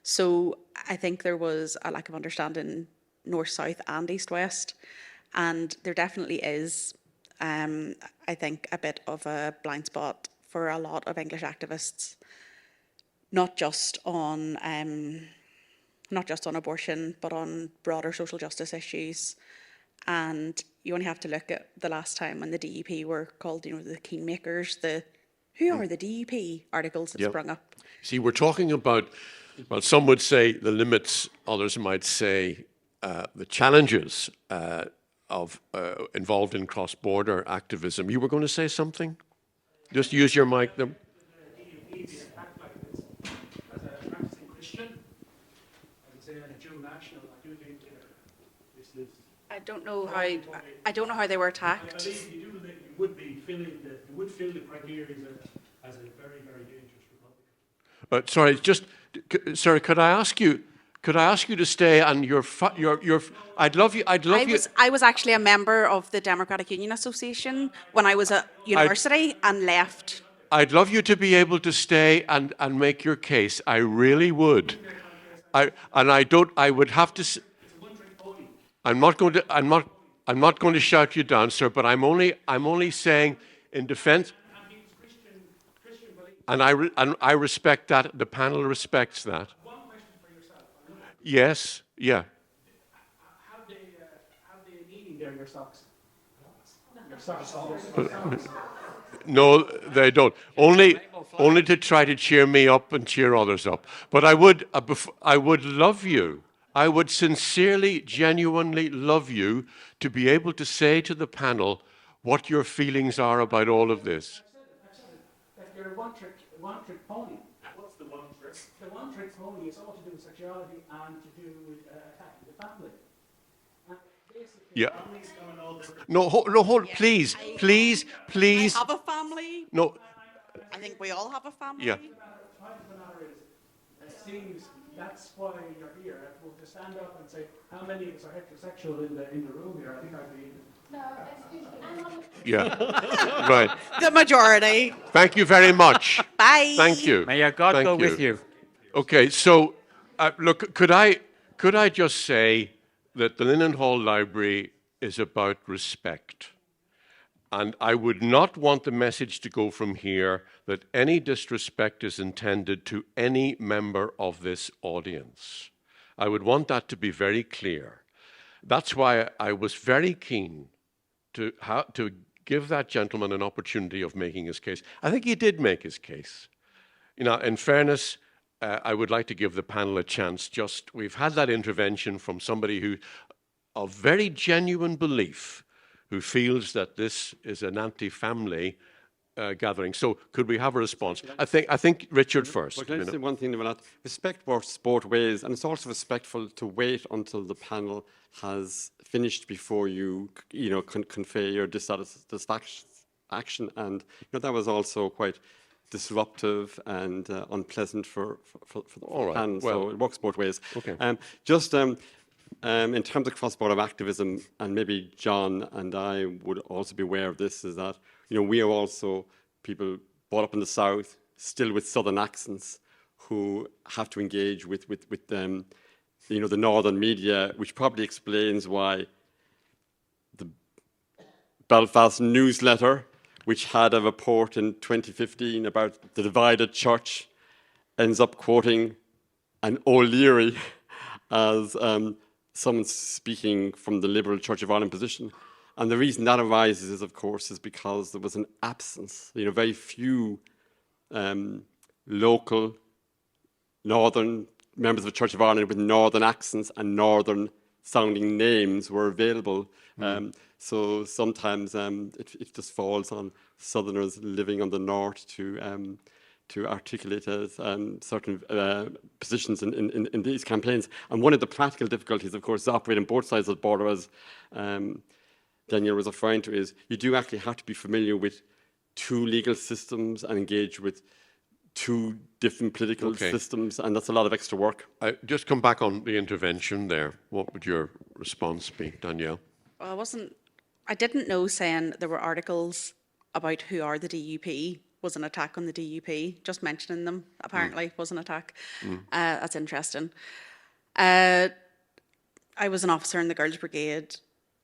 So I think there was a lack of understanding north-south and east-west. And there definitely is, I think, a bit of a blind spot for a lot of English activists, not just on abortion, but on broader social justice issues. And you only have to look at the last time when the DUP were called, you know, the kingmakers, who are the DUP articles that sprung up. See, we're talking about, well, some would say the limits, others might say the challenges involved in cross-border activism. You were going to say something? Just use your mic. I don't know how they were attacked. You would fill the criteria as a very, very dangerous Republican. Sorry, could I ask you to stay on your I'd love you. I was actually a member of the Democratic Union Association when I was at university and left. I'd love you to be able to stay and make your case. I really would. I would have to. I'm not going to shout you down, sir. But I'm only saying in defence. And I respect that. The panel respects that. One question for yourself. Yes. Yeah. Have they meaning there, your socks? Your socks. No, they don't. Only to try to cheer me up and cheer others up. But I would love you. I would sincerely, genuinely love you to be able to say to the panel what your feelings are about all of this. I've said it. That you're a one-trick pony. What's the one trick? The one-trick pony is all to do with sexuality and to do with attacking the family. Yeah. No, hold. Please. I have a family. No. I think we all have a family. Yeah. It seems that's why you're here. To stand up and say how many of us are heterosexual in the room here, I think I'd be. Yeah. Right. The majority. Thank you very much. Bye. Thank you. May your God go with you. Okay. So, look, could I just say that the Linen Hall Library is about respect. And I would not want the message to go from here that any disrespect is intended to any member of this audience. I would want that to be very clear. That's why I was very keen to give that gentleman an opportunity of making his case. I think he did make his case. You know, in fairness, I would like to give the panel a chance. We've had that intervention from somebody who, of very genuine belief, who feels that this is an anti-family gathering. So could we have a response? I think Richard first. Well, can I say one thing about that? Respect works both ways, and it's also respectful to wait until the panel has finished before you convey your dissatisfaction. And that was also quite disruptive and unpleasant for the panel. Well, so it works both ways. Okay. In terms of cross-border activism, and maybe John and I would also be aware of this, is that we are also people brought up in the South, still with Southern accents, who have to engage with the Northern media, which probably explains why the Belfast newsletter, which had a report in 2015 about the divided church, ends up quoting an O'Leary as someone speaking from the Liberal Church of Ireland position. And the reason that arises, of course, is because there was an absence. Very few local northern members of the Church of Ireland with northern accents and northern sounding names were available. So sometimes it just falls on Southerners living on the north to articulate certain positions in these campaigns. And one of the practical difficulties, of course, is operating both sides of the border, as Danielle was referring to, is you do actually have to be familiar with two legal systems and engage with two different political systems, and that's a lot of extra work. Just come back on the intervention there. What would your response be, Danielle? Well, I didn't know saying there were articles about who are the DUP was an attack on the DUP. Just mentioning them, apparently, was an attack. That's interesting. I was an officer in the Girls' Brigade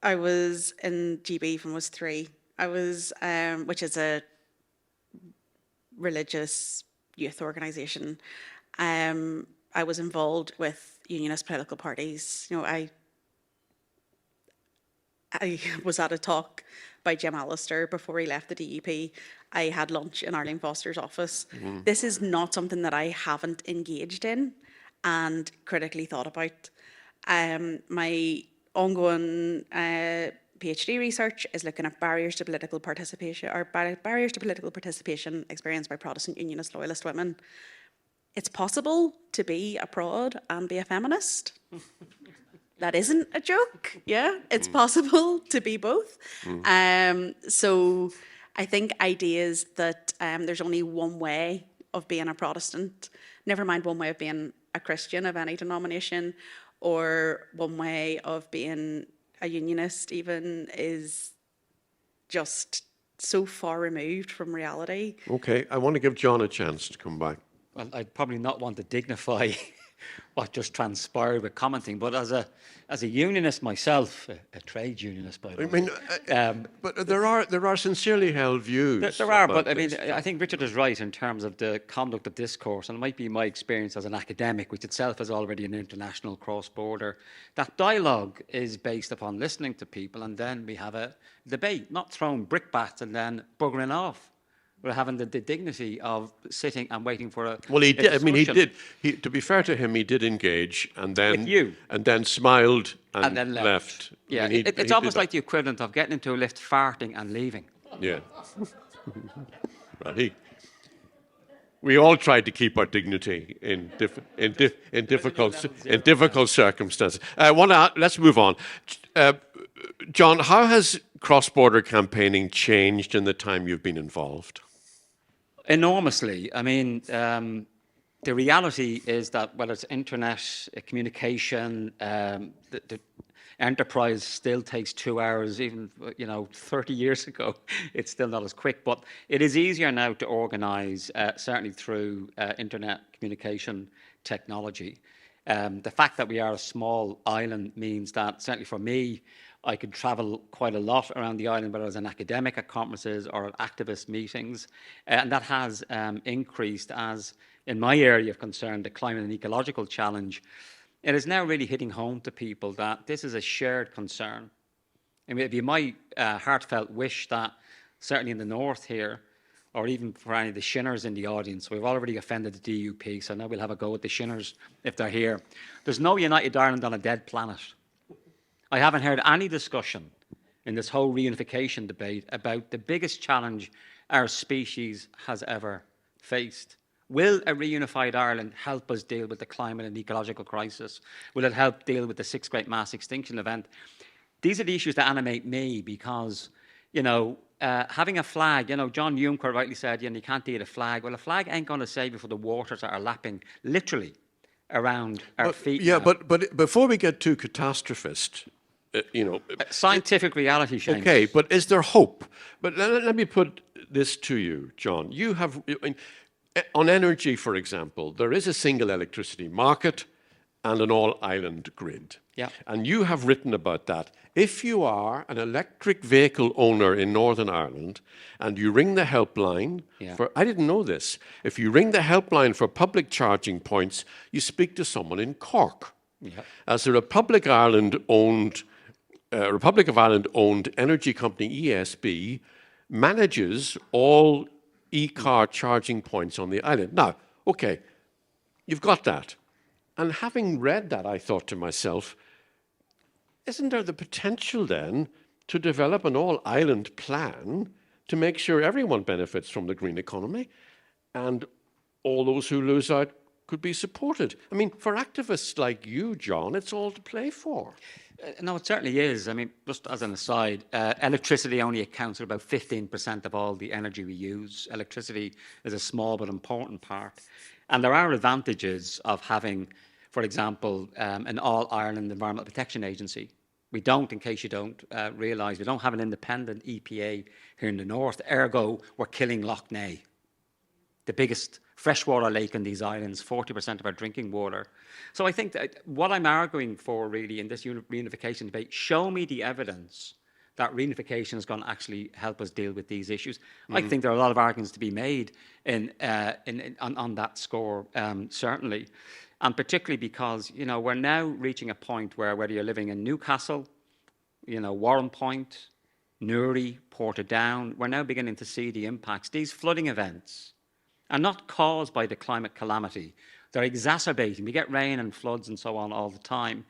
I was in GB from I was 3. I was, which is a religious youth organisation. I was involved with unionist political parties. You know, I was at a talk by Jim Allister before he left the DUP. I had lunch in Arlene Foster's office. This is not something that I haven't engaged in and critically thought about. My ongoing PhD research is looking at barriers to political participation, or barriers to political participation experienced by Protestant Unionist Loyalist women. It's possible to be a prod and be a feminist. That isn't a joke, yeah? It's possible to be both. So I think ideas that there's only one way of being a Protestant, never mind one way of being a Christian of any denomination, or one way of being a unionist even, is just so far removed from reality. Okay, I want to give John a chance to come back. Well, I'd probably not want to dignify what just transpired with commenting, but as a unionist myself, a trade unionist, by the way. I mean, but there are sincerely held views. There are, but I this. mean, I think Richard is right in terms of the conduct of discourse, and it might be my experience as an academic, which itself is already an international cross-border. That dialogue is based upon listening to people, and then we have a debate, not throwing brickbats and then buggering off. We're having the dignity of sitting and waiting for a. Well, he did. I mean, he did. To be fair to him, he did engage, and then with you, and then smiled and then left. Yeah, I mean, it's almost like the equivalent of getting into a lift, farting, and leaving. Yeah. Right. We all tried to keep our dignity in difficult circumstances. Let's move on. John, how has cross-border campaigning changed in the time you've been involved? Enormously. I mean, the reality is that whether it's internet communication, the enterprise still takes 2 hours. Even 30 years ago, it's still not as quick. But it is easier now to organise, certainly through internet communication technology. The fact that we are a small island means that, certainly for me, I could travel quite a lot around the island, whether as an academic at conferences or at activist meetings. And that has increased as, in my area of concern, the climate and ecological challenge. It is now really hitting home to people that this is a shared concern. I mean, it'd be my heartfelt wish that, certainly in the north here, or even for any of the Shinners in the audience, we've already offended the DUP, so now we'll have a go at the Shinners if they're here. There's no United Ireland on a dead planet. I haven't heard any discussion in this whole reunification debate about the biggest challenge our species has ever faced. Will a reunified Ireland help us deal with the climate and ecological crisis? Will it help deal with the 6th great mass extinction event? These are the issues that animate me because, having a flag, John Juncker rightly said, you can't eat a flag. Well, a flag ain't going to save you for the waters that are lapping literally around our feet. Yeah, but before we get too catastrophist, scientific reality, Seamus. Okay, but is there hope? But let me put this to you, John. You have, on energy, for example, there is a single electricity market and an all-island grid. Yeah. And you have written about that. If you are an electric vehicle owner in Northern Ireland and you ring the helpline for, I didn't know this, if you ring the helpline for public charging points, you speak to someone in Cork. Yeah. As the Republic of Ireland owned energy company ESB manages all e-car charging points on the island. Now, okay, you've got that. And having read that, I thought to myself, isn't there the potential then to develop an all-island plan to make sure everyone benefits from the green economy and all those who lose out could be supported? I mean, for activists like you, John, it's all to play for. No, it certainly is. I mean, just as an aside, electricity only accounts for about 15% of all the energy we use. Electricity is a small but important part. And there are advantages of having, for example, an all-Ireland Environmental Protection Agency. We don't, in case you don't realise, we don't have an independent EPA here in the north. Ergo, we're killing Lough Neagh. the biggest freshwater lake in these islands, 40% of our drinking water. So I think that what I'm arguing for really in this reunification debate, show me the evidence that reunification is going to actually help us deal with these issues. I think there are a lot of arguments to be made on that score, certainly. And particularly because, you know, we're now reaching a point where whether you're living in Newcastle, you know, Warren Point, Newry, Portadown, we're now beginning to see the impacts. These flooding events are not caused by the climate calamity. They're exacerbating. We get rain and floods and so on all the time.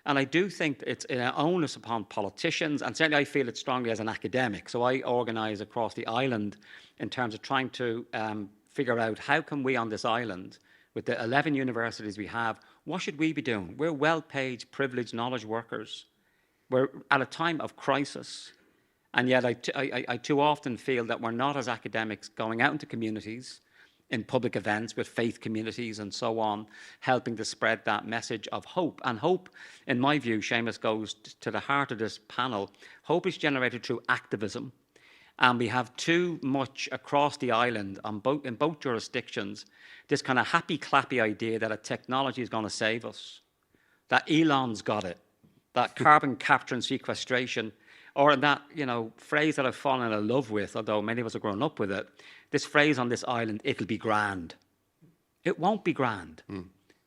And I do think it's an onus upon politicians, and certainly I feel it strongly as an academic. So I organise across the island in terms of trying to figure out how can we on this island, with the 11 universities we have, what should we be doing? We're well-paid, privileged knowledge workers. We're at a time of crisis. And yet I too often feel that we're not, as academics, going out into communities, in public events with faith communities and so on, helping to spread that message of hope. And hope, in my view, Seamus, goes to the heart of this panel. Hope is generated through activism. And we have too much across the island, in both jurisdictions, this kind of happy-clappy idea that a technology is going to save us, that Elon's got it, that carbon capture and sequestration, or that, you know, phrase that I've fallen in love with, although many of us have grown up with it, this phrase on this island, it'll be grand. It won't be grand.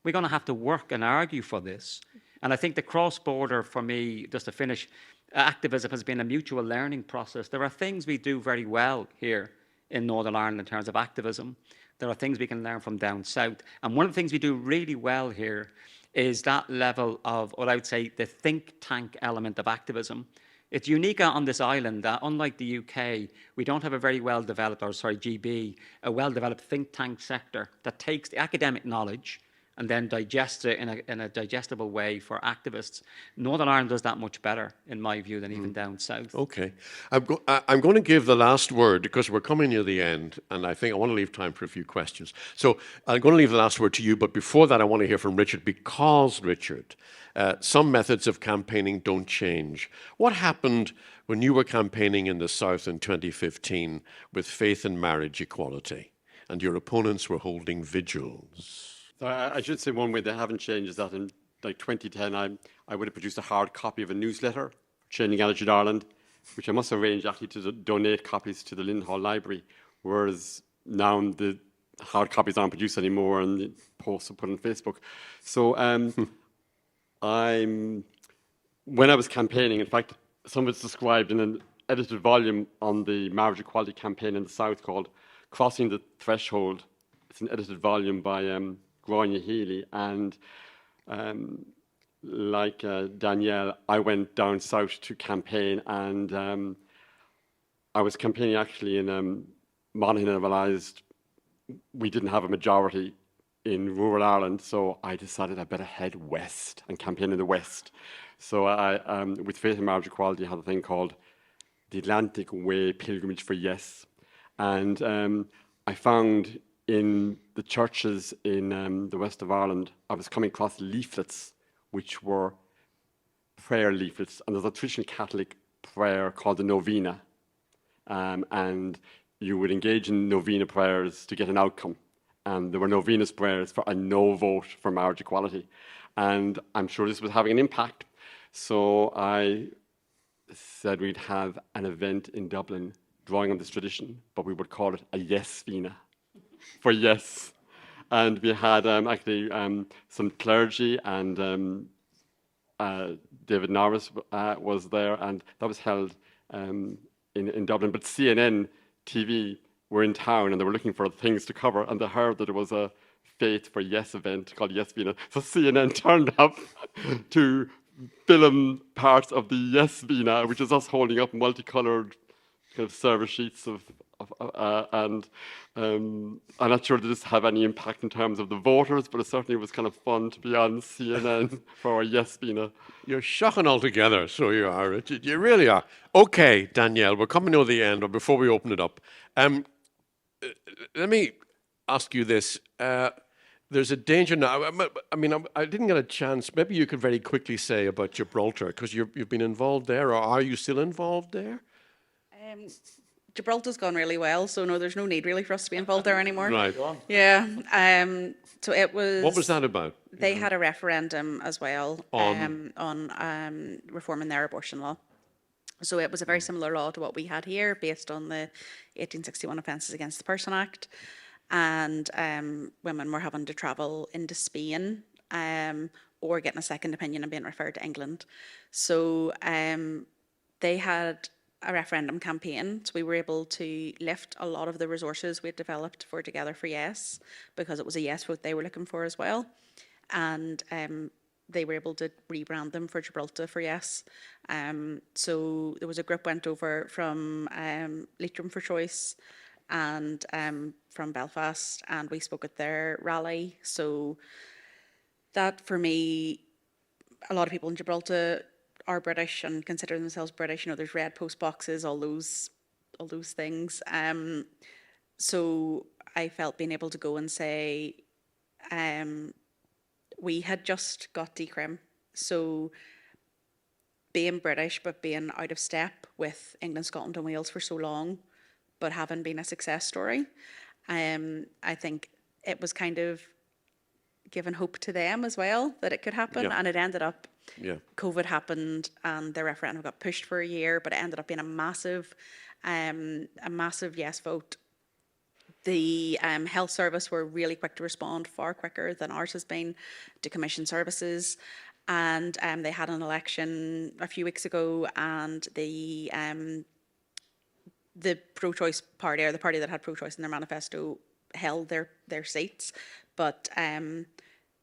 We're going to have to work and argue for this. And I think the cross-border, for me, just to finish, activism has been a mutual learning process. There are things we do very well here in Northern Ireland in terms of activism. There are things we can learn from down south. And one of the things we do really well here is that level of, what I would say, the think tank element of activism. It's unique on this island that, unlike the UK, we don't have a very well-developed, GB, a well-developed think tank sector that takes the academic knowledge and then digests it in a digestible way for activists. Northern Ireland does that much better, in my view, than even down south. Okay. I'm going to give the last word, because we're coming near the end, and I think I want to leave time for a few questions. So I'm going to leave the last word to you, but before that, I want to hear from Richard, because, Richard, some methods of campaigning don't change. What happened when you were campaigning in the South in 2015 with faith and marriage equality, and your opponents were holding vigils? So I should say one way they haven't changed is that in like 2010, I would have produced a hard copy of a newsletter, Changing Attitude Ireland, which I must arrange actually to donate copies to the Lindenhall Library, whereas now the hard copies aren't produced anymore and the posts are put on Facebook. So when I was campaigning, in fact, some of it's described in an edited volume on the marriage equality campaign in the South called Crossing the Threshold. It's an edited volume by Gráinne Healy, and like Danielle, I went down south to campaign, and I was campaigning actually in Monaghan, and I realised we didn't have a majority in rural Ireland, so I decided I better head west and campaign in the west. So I, with Faith and Marriage Equality, I had a thing called the Atlantic Way Pilgrimage for Yes, and I found in the churches in the west of Ireland, I was coming across leaflets which were prayer leaflets, and there's a traditional Catholic prayer called the Novena, and you would engage in novena prayers to get an outcome, and there were novenas prayers for a no vote for marriage equality, and I'm sure this was having an impact, so I said we'd have an event in Dublin drawing on this tradition, but we would call it a Yes Vena, for yes. And we had actually some clergy, and David Norris was there, and that was held in Dublin. But CNN TV were in town, and they were looking for things to cover, and they heard that there was a Faith for Yes event called Yes Vena. So CNN turned up to film parts of the Yes Vena, which is us holding up multicoloured kind of service sheets and I'm not sure did this have any impact in terms of the voters, but it certainly was kind of fun to be on CNN for a Yes Vena. You're shocking altogether, so you are, Richard. You really are. Okay, Danielle, we're coming to the end, but before we open it up, let me ask you this. There's a danger now. I mean, I didn't get a chance. Maybe you could very quickly say about Gibraltar, because you've been involved there, or are you still involved there? Gibraltar's gone really well, so no, there's no need really for us to be involved there anymore. Right. Yeah. So it was. What was that about? They had a referendum as well On? on reforming their abortion law. So it was a very similar law to what we had here, based on the 1861 Offences Against the Person Act, and women were having to travel into Spain or getting a second opinion and being referred to England. So they had a referendum campaign, so we were able to lift a lot of the resources we had developed for Together for Yes, because it was a yes vote they were looking for as well. And they were able to rebrand them for Gibraltar for Yes. So there was a group went over from Leitrim for Choice and from Belfast, and we spoke at their rally. So that, for me, a lot of people in Gibraltar are British and consider themselves British. You know, there's red post boxes, all those things. So I felt being able to go and say, we had just got decrim, so being British but being out of step with England, Scotland and Wales for so long, but having been a success story, I think it was kind of giving hope to them as well that it could happen. Yeah. And it ended up, COVID happened and the referendum got pushed for a year, but it ended up being a massive yes vote. The health service were really quick to respond, far quicker than ours has been, to commission services. And they had an election a few weeks ago, and the pro-choice party, or the party that had pro-choice in their manifesto, held their seats. But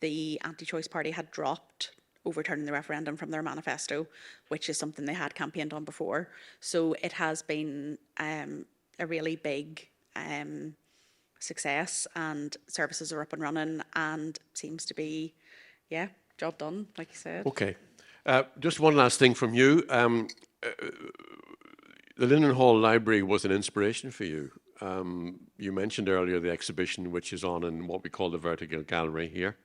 the anti-choice party had dropped overturning the referendum from their manifesto, which is something they had campaigned on before. So it has been a really big success, and services are up and running, and seems to be, job done, like you said. Okay. Just one last thing from you. The Linden Hall Library was an inspiration for you. You mentioned earlier the exhibition which is on in what we call the Vertical Gallery here.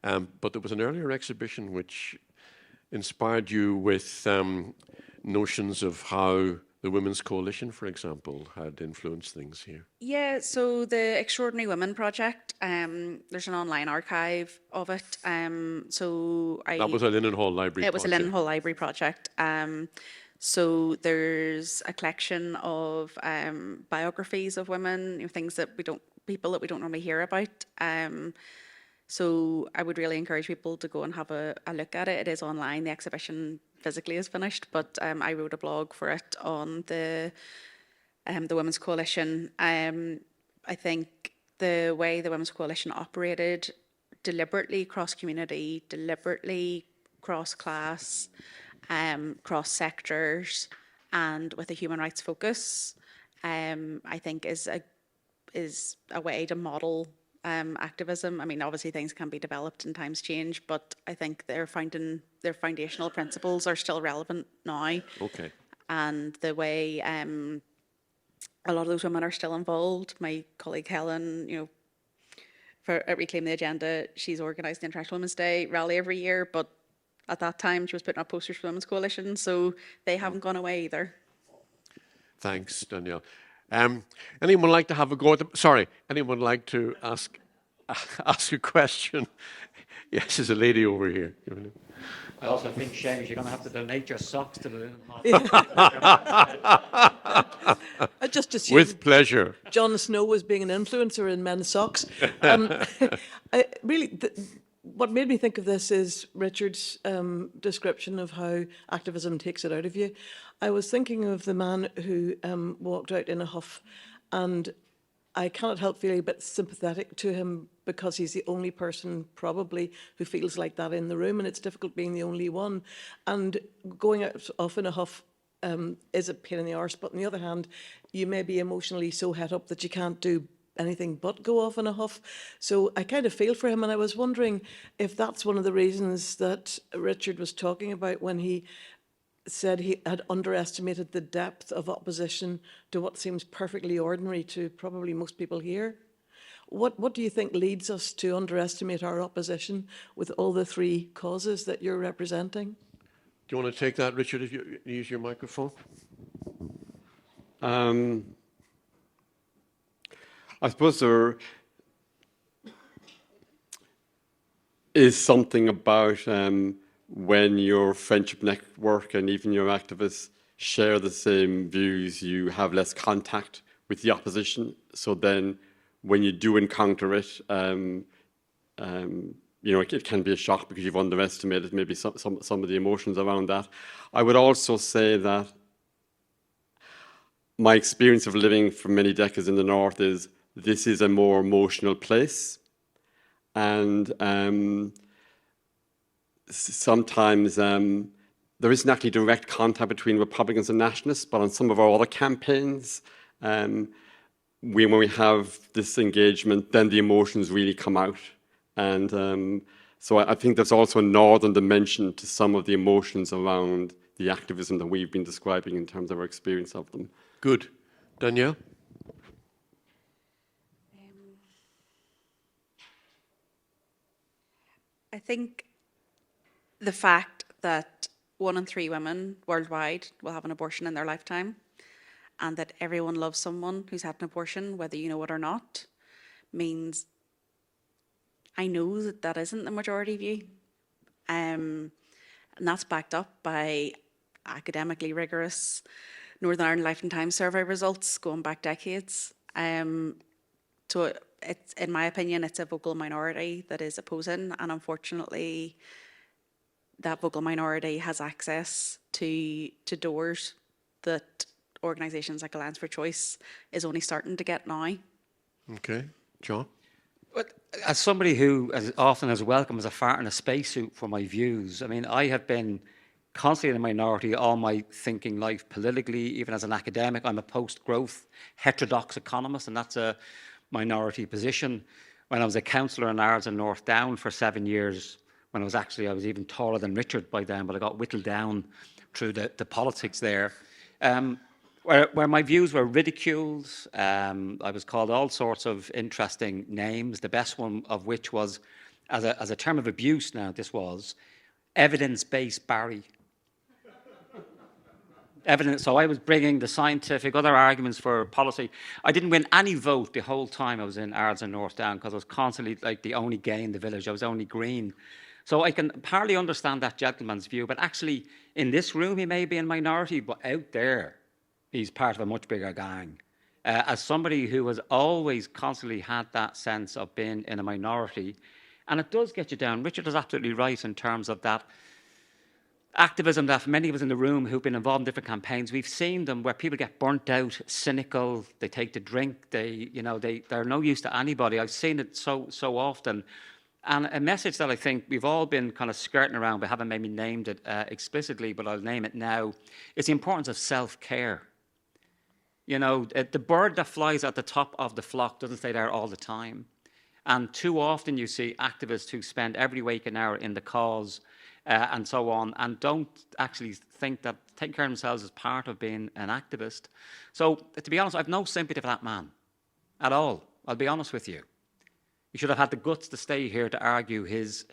But there was an earlier exhibition which inspired you with notions of how the Women's Coalition, for example, had influenced things here. Yeah, so the Extraordinary Women Project, there's an online archive of it. That was a Linden Hall Library project. It was a Linden Hall Library project. So there's a collection of biographies of women, things that people that we don't normally hear about. So I would really encourage people to go and have a look at it. It is online. The exhibition physically is finished, but I wrote a blog for it on the Women's Coalition. I think the way the Women's Coalition operated, deliberately cross-community, deliberately cross-class, cross sectors, and with a human rights focus, I think is a way to model activism. I mean, obviously things can be developed and times change, but I think their foundational principles are still relevant now. Okay. And the way a lot of those women are still involved. My colleague Helen, for Reclaim the Agenda, she's organised the International Women's Day rally every year, but at that time she was putting up posters for the Women's Coalition, so they haven't gone away either. Thanks, Danielle. Anyone like to have a go at them? Sorry, anyone like to ask a question? Yes, there's a lady over here. I also think, Seamus, you're going to have to donate your socks to the I just assumed with pleasure. Jon Snow was being an influencer in men's socks. What made me think of this is Richard's description of how activism takes it out of you. I was thinking of the man who walked out in a huff, and I cannot help feeling a bit sympathetic to him because he's the only person probably who feels like that in the room, and it's difficult being the only one. And going out off in a huff is a pain in the arse, but on the other hand, you may be emotionally so het up that you can't do anything but go off in a huff. So I kind of feel for him, and I was wondering if that's one of the reasons that Richard was talking about when he said he had underestimated the depth of opposition to what seems perfectly ordinary to probably most people here. What do you think leads us to underestimate our opposition with all the three causes that you're representing? Do you want to take that, Richard, if you use your microphone? I suppose there is something about when your friendship network and even your activists share the same views, you have less contact with the opposition. So then when you do encounter it, you know, it can be a shock because you've underestimated maybe some of the emotions around that. I would also say that my experience of living for many decades in the North is this is a more emotional place. And sometimes there isn't actually direct contact between Republicans and Nationalists, but on some of our other campaigns, when we have this engagement, then the emotions really come out. And so I think there's also a northern dimension to some of the emotions around the activism that we've been describing in terms of our experience of them. Good. Danielle? I think the fact that 1 in 3 women worldwide will have an abortion in their lifetime, and that everyone loves someone who's had an abortion, whether you know it or not, means I know that that isn't the majority view. And that's backed up by academically rigorous Northern Ireland Life and Time survey results going back decades. So it's, in my opinion, it's a vocal minority that is opposing, and unfortunately that vocal minority has access to doors that organisations like Alliance for Choice is only starting to get now. Okay. John? But as somebody who as often as welcome as a fart in a spacesuit for my views, I mean, I have been constantly in a minority all my thinking life politically, even as an academic. I'm a post-growth heterodox economist, and that's a minority position. When I was a councillor in Ards and North Down for 7 years, when I was even taller than Richard by then, but I got whittled down through the politics there, where my views were ridiculed. I was called all sorts of interesting names, the best one of which was, as a term of abuse now, this was evidence-based Barry. Evidence. So I was bringing the scientific, other arguments for policy. I didn't win any vote the whole time I was in Ards and North Down because I was constantly like the only gay in the village. I was only green. So I can partly understand that gentleman's view, but actually in this room he may be in minority, but out there he's part of a much bigger gang. As somebody who has always constantly had that sense of being in a minority, and it does get you down. Richard is absolutely right in terms of that activism that many of us in the room who've been involved in different campaigns, we've seen them where people get burnt out, cynical, they take to drink, they're no use to anybody. I've seen it so often. And a message that I think we've all been kind of skirting around, but haven't maybe named it explicitly, but I'll name it now, is the importance of self-care. You know, the bird that flies at the top of the flock doesn't stay there all the time. And too often you see activists who spend every waking hour in the cause and so on, and don't actually think that taking care of themselves is part of being an activist. So, to be honest, I've no sympathy for that man at all. I'll be honest with you. He should have had the guts to stay here to argue his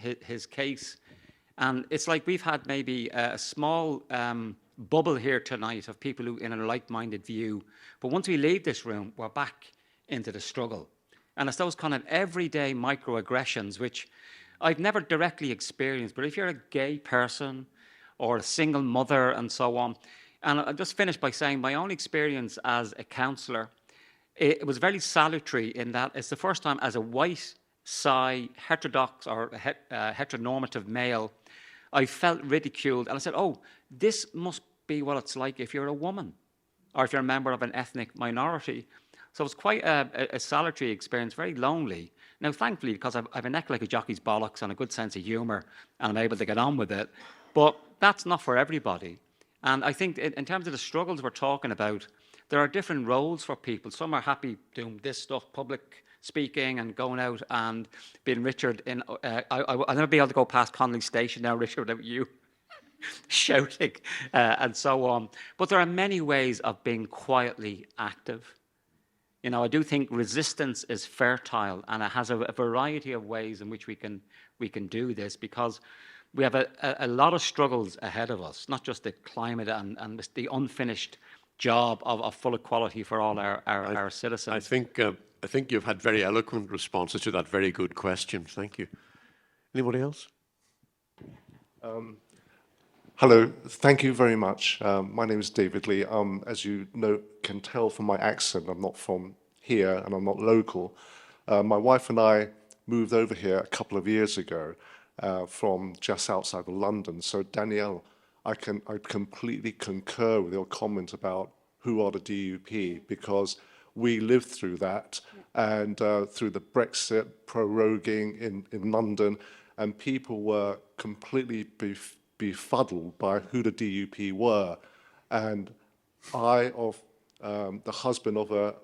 case. And it's like we've had maybe a small bubble here tonight of people who in a like-minded view. But once we leave this room, we're back into the struggle. And it's those kind of everyday microaggressions, which I've never directly experienced, but if you're a gay person or a single mother and so on, and I'll just finish by saying my own experience as a counsellor, it was very salutary in that it's the first time as a white, heterodox or heteronormative male, I felt ridiculed. And I said, oh, this must be what it's like if you're a woman or if you're a member of an ethnic minority. So it was quite a salutary experience, very lonely. Now, thankfully, because I have a neck like a jockey's bollocks and a good sense of humour, and I'm able to get on with it, but that's not for everybody. And I think in terms of the struggles we're talking about, there are different roles for people. Some are happy doing this stuff, public speaking and going out and being Richard. I'll never be able to go past Connolly Station now, Richard, without you shouting and so on. But there are many ways of being quietly active. You know, I do think resistance is fertile, and it has a variety of ways in which we can do this, because we have a lot of struggles ahead of us, not just the climate and the unfinished job of full equality for all our citizens. I think I think you've had very eloquent responses to that very good question. Thank you. Anybody else? Hello, thank you very much. My name is David Lee. As you can tell from my accent, I'm not from here and I'm not local. My wife and I moved over here a couple of years ago from just outside of London. So Danielle, I completely concur with your comment about who are the DUP, because we lived through that and through the Brexit proroguing in London, and people were completely befuddled by who the DUP were. And I, of the husband of a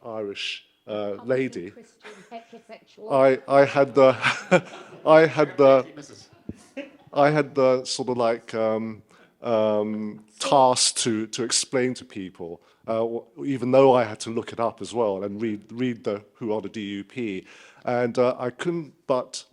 Irish lady, I had the I had the sort of like task to explain to people, even though I had to look it up as well and read the who are the DUP, and I couldn't but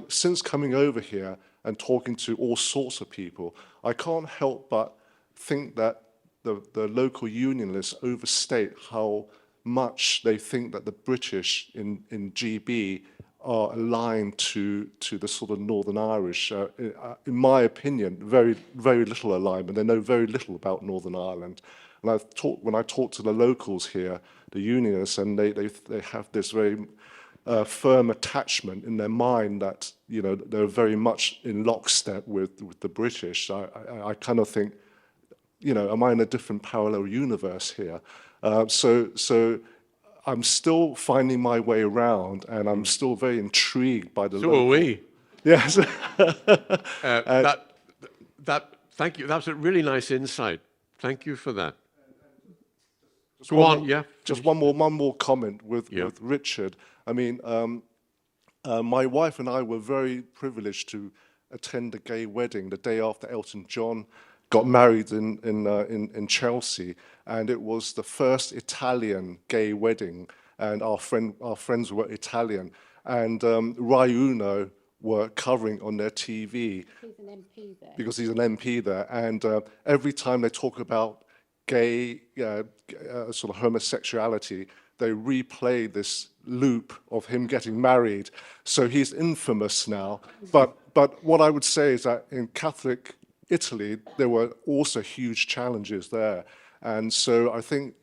since coming over here and talking to all sorts of people, I can't help but think that the local unionists overstate how much they think that the British in GB are aligned to the sort of Northern Irish. In my opinion, very, very little alignment. They know very little about Northern Ireland. And when I talk to the locals here, the unionists, and they have this very firm attachment in their mind that, you know, they're very much in lockstep with the British. I kind of think, you know, am I in a different parallel universe here? So I'm still finding my way around, and I'm still very intrigued by the. So are we. Yes. Thank you. That was a really nice insight. Thank you for that. Go on. Yeah. Just one more comment with Richard. I mean, my wife and I were very privileged to attend a gay wedding the day after Elton John got married in Chelsea, and it was the first Italian gay wedding, and our friends were Italian, and Rai Uno were covering on their TV. He's an MP there. Because he's an MP there, and every time they talk about gay, sort of homosexuality, they replay this loop of him getting married. So he's infamous now. But what I would say is that in Catholic Italy, there were also huge challenges there. And so I think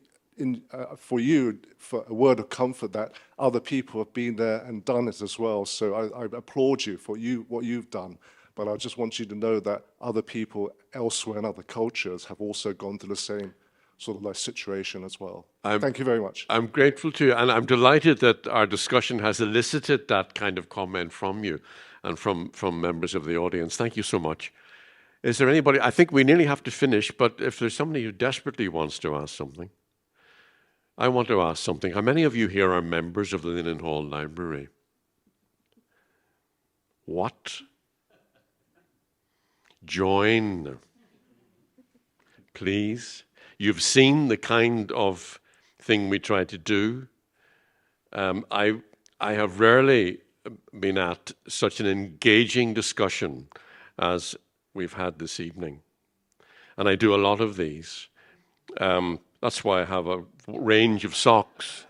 for you, for a word of comfort that other people have been there and done it as well. So I applaud you for what you've done. But I just want you to know that other people elsewhere in other cultures have also gone through the same sort of like situation as well. Thank you very much. I'm grateful to you, and I'm delighted that our discussion has elicited that kind of comment from you and from members of the audience. Thank you so much. Is there anybody? I think we nearly have to finish, but if there's somebody who desperately wants to ask something, I want to ask something. How many of you here are members of the Linen Hall Library? What? Join, please. You've seen the kind of thing we try to do. I have rarely been at such an engaging discussion as we've had this evening. And I do a lot of these. That's why I have a range of socks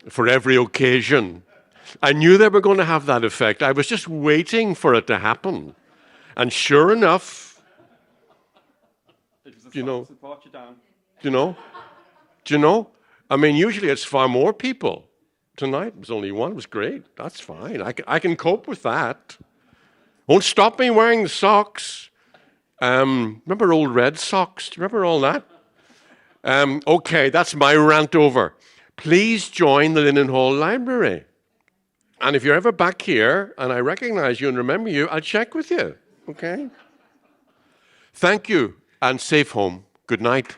for every occasion. I knew they were going to have that effect. I was just waiting for it to happen. And sure enough, do you know? I mean, usually it's far more people. Tonight it was only one. It was great. That's fine. I can cope with that. Won't stop me wearing the socks. Remember old red socks? Do you remember all that? Okay, that's my rant over. Please join the Linen Hall Library. And if you're ever back here and I recognize you and remember you, I'll check with you. Okay? Thank you, and safe home. Good night.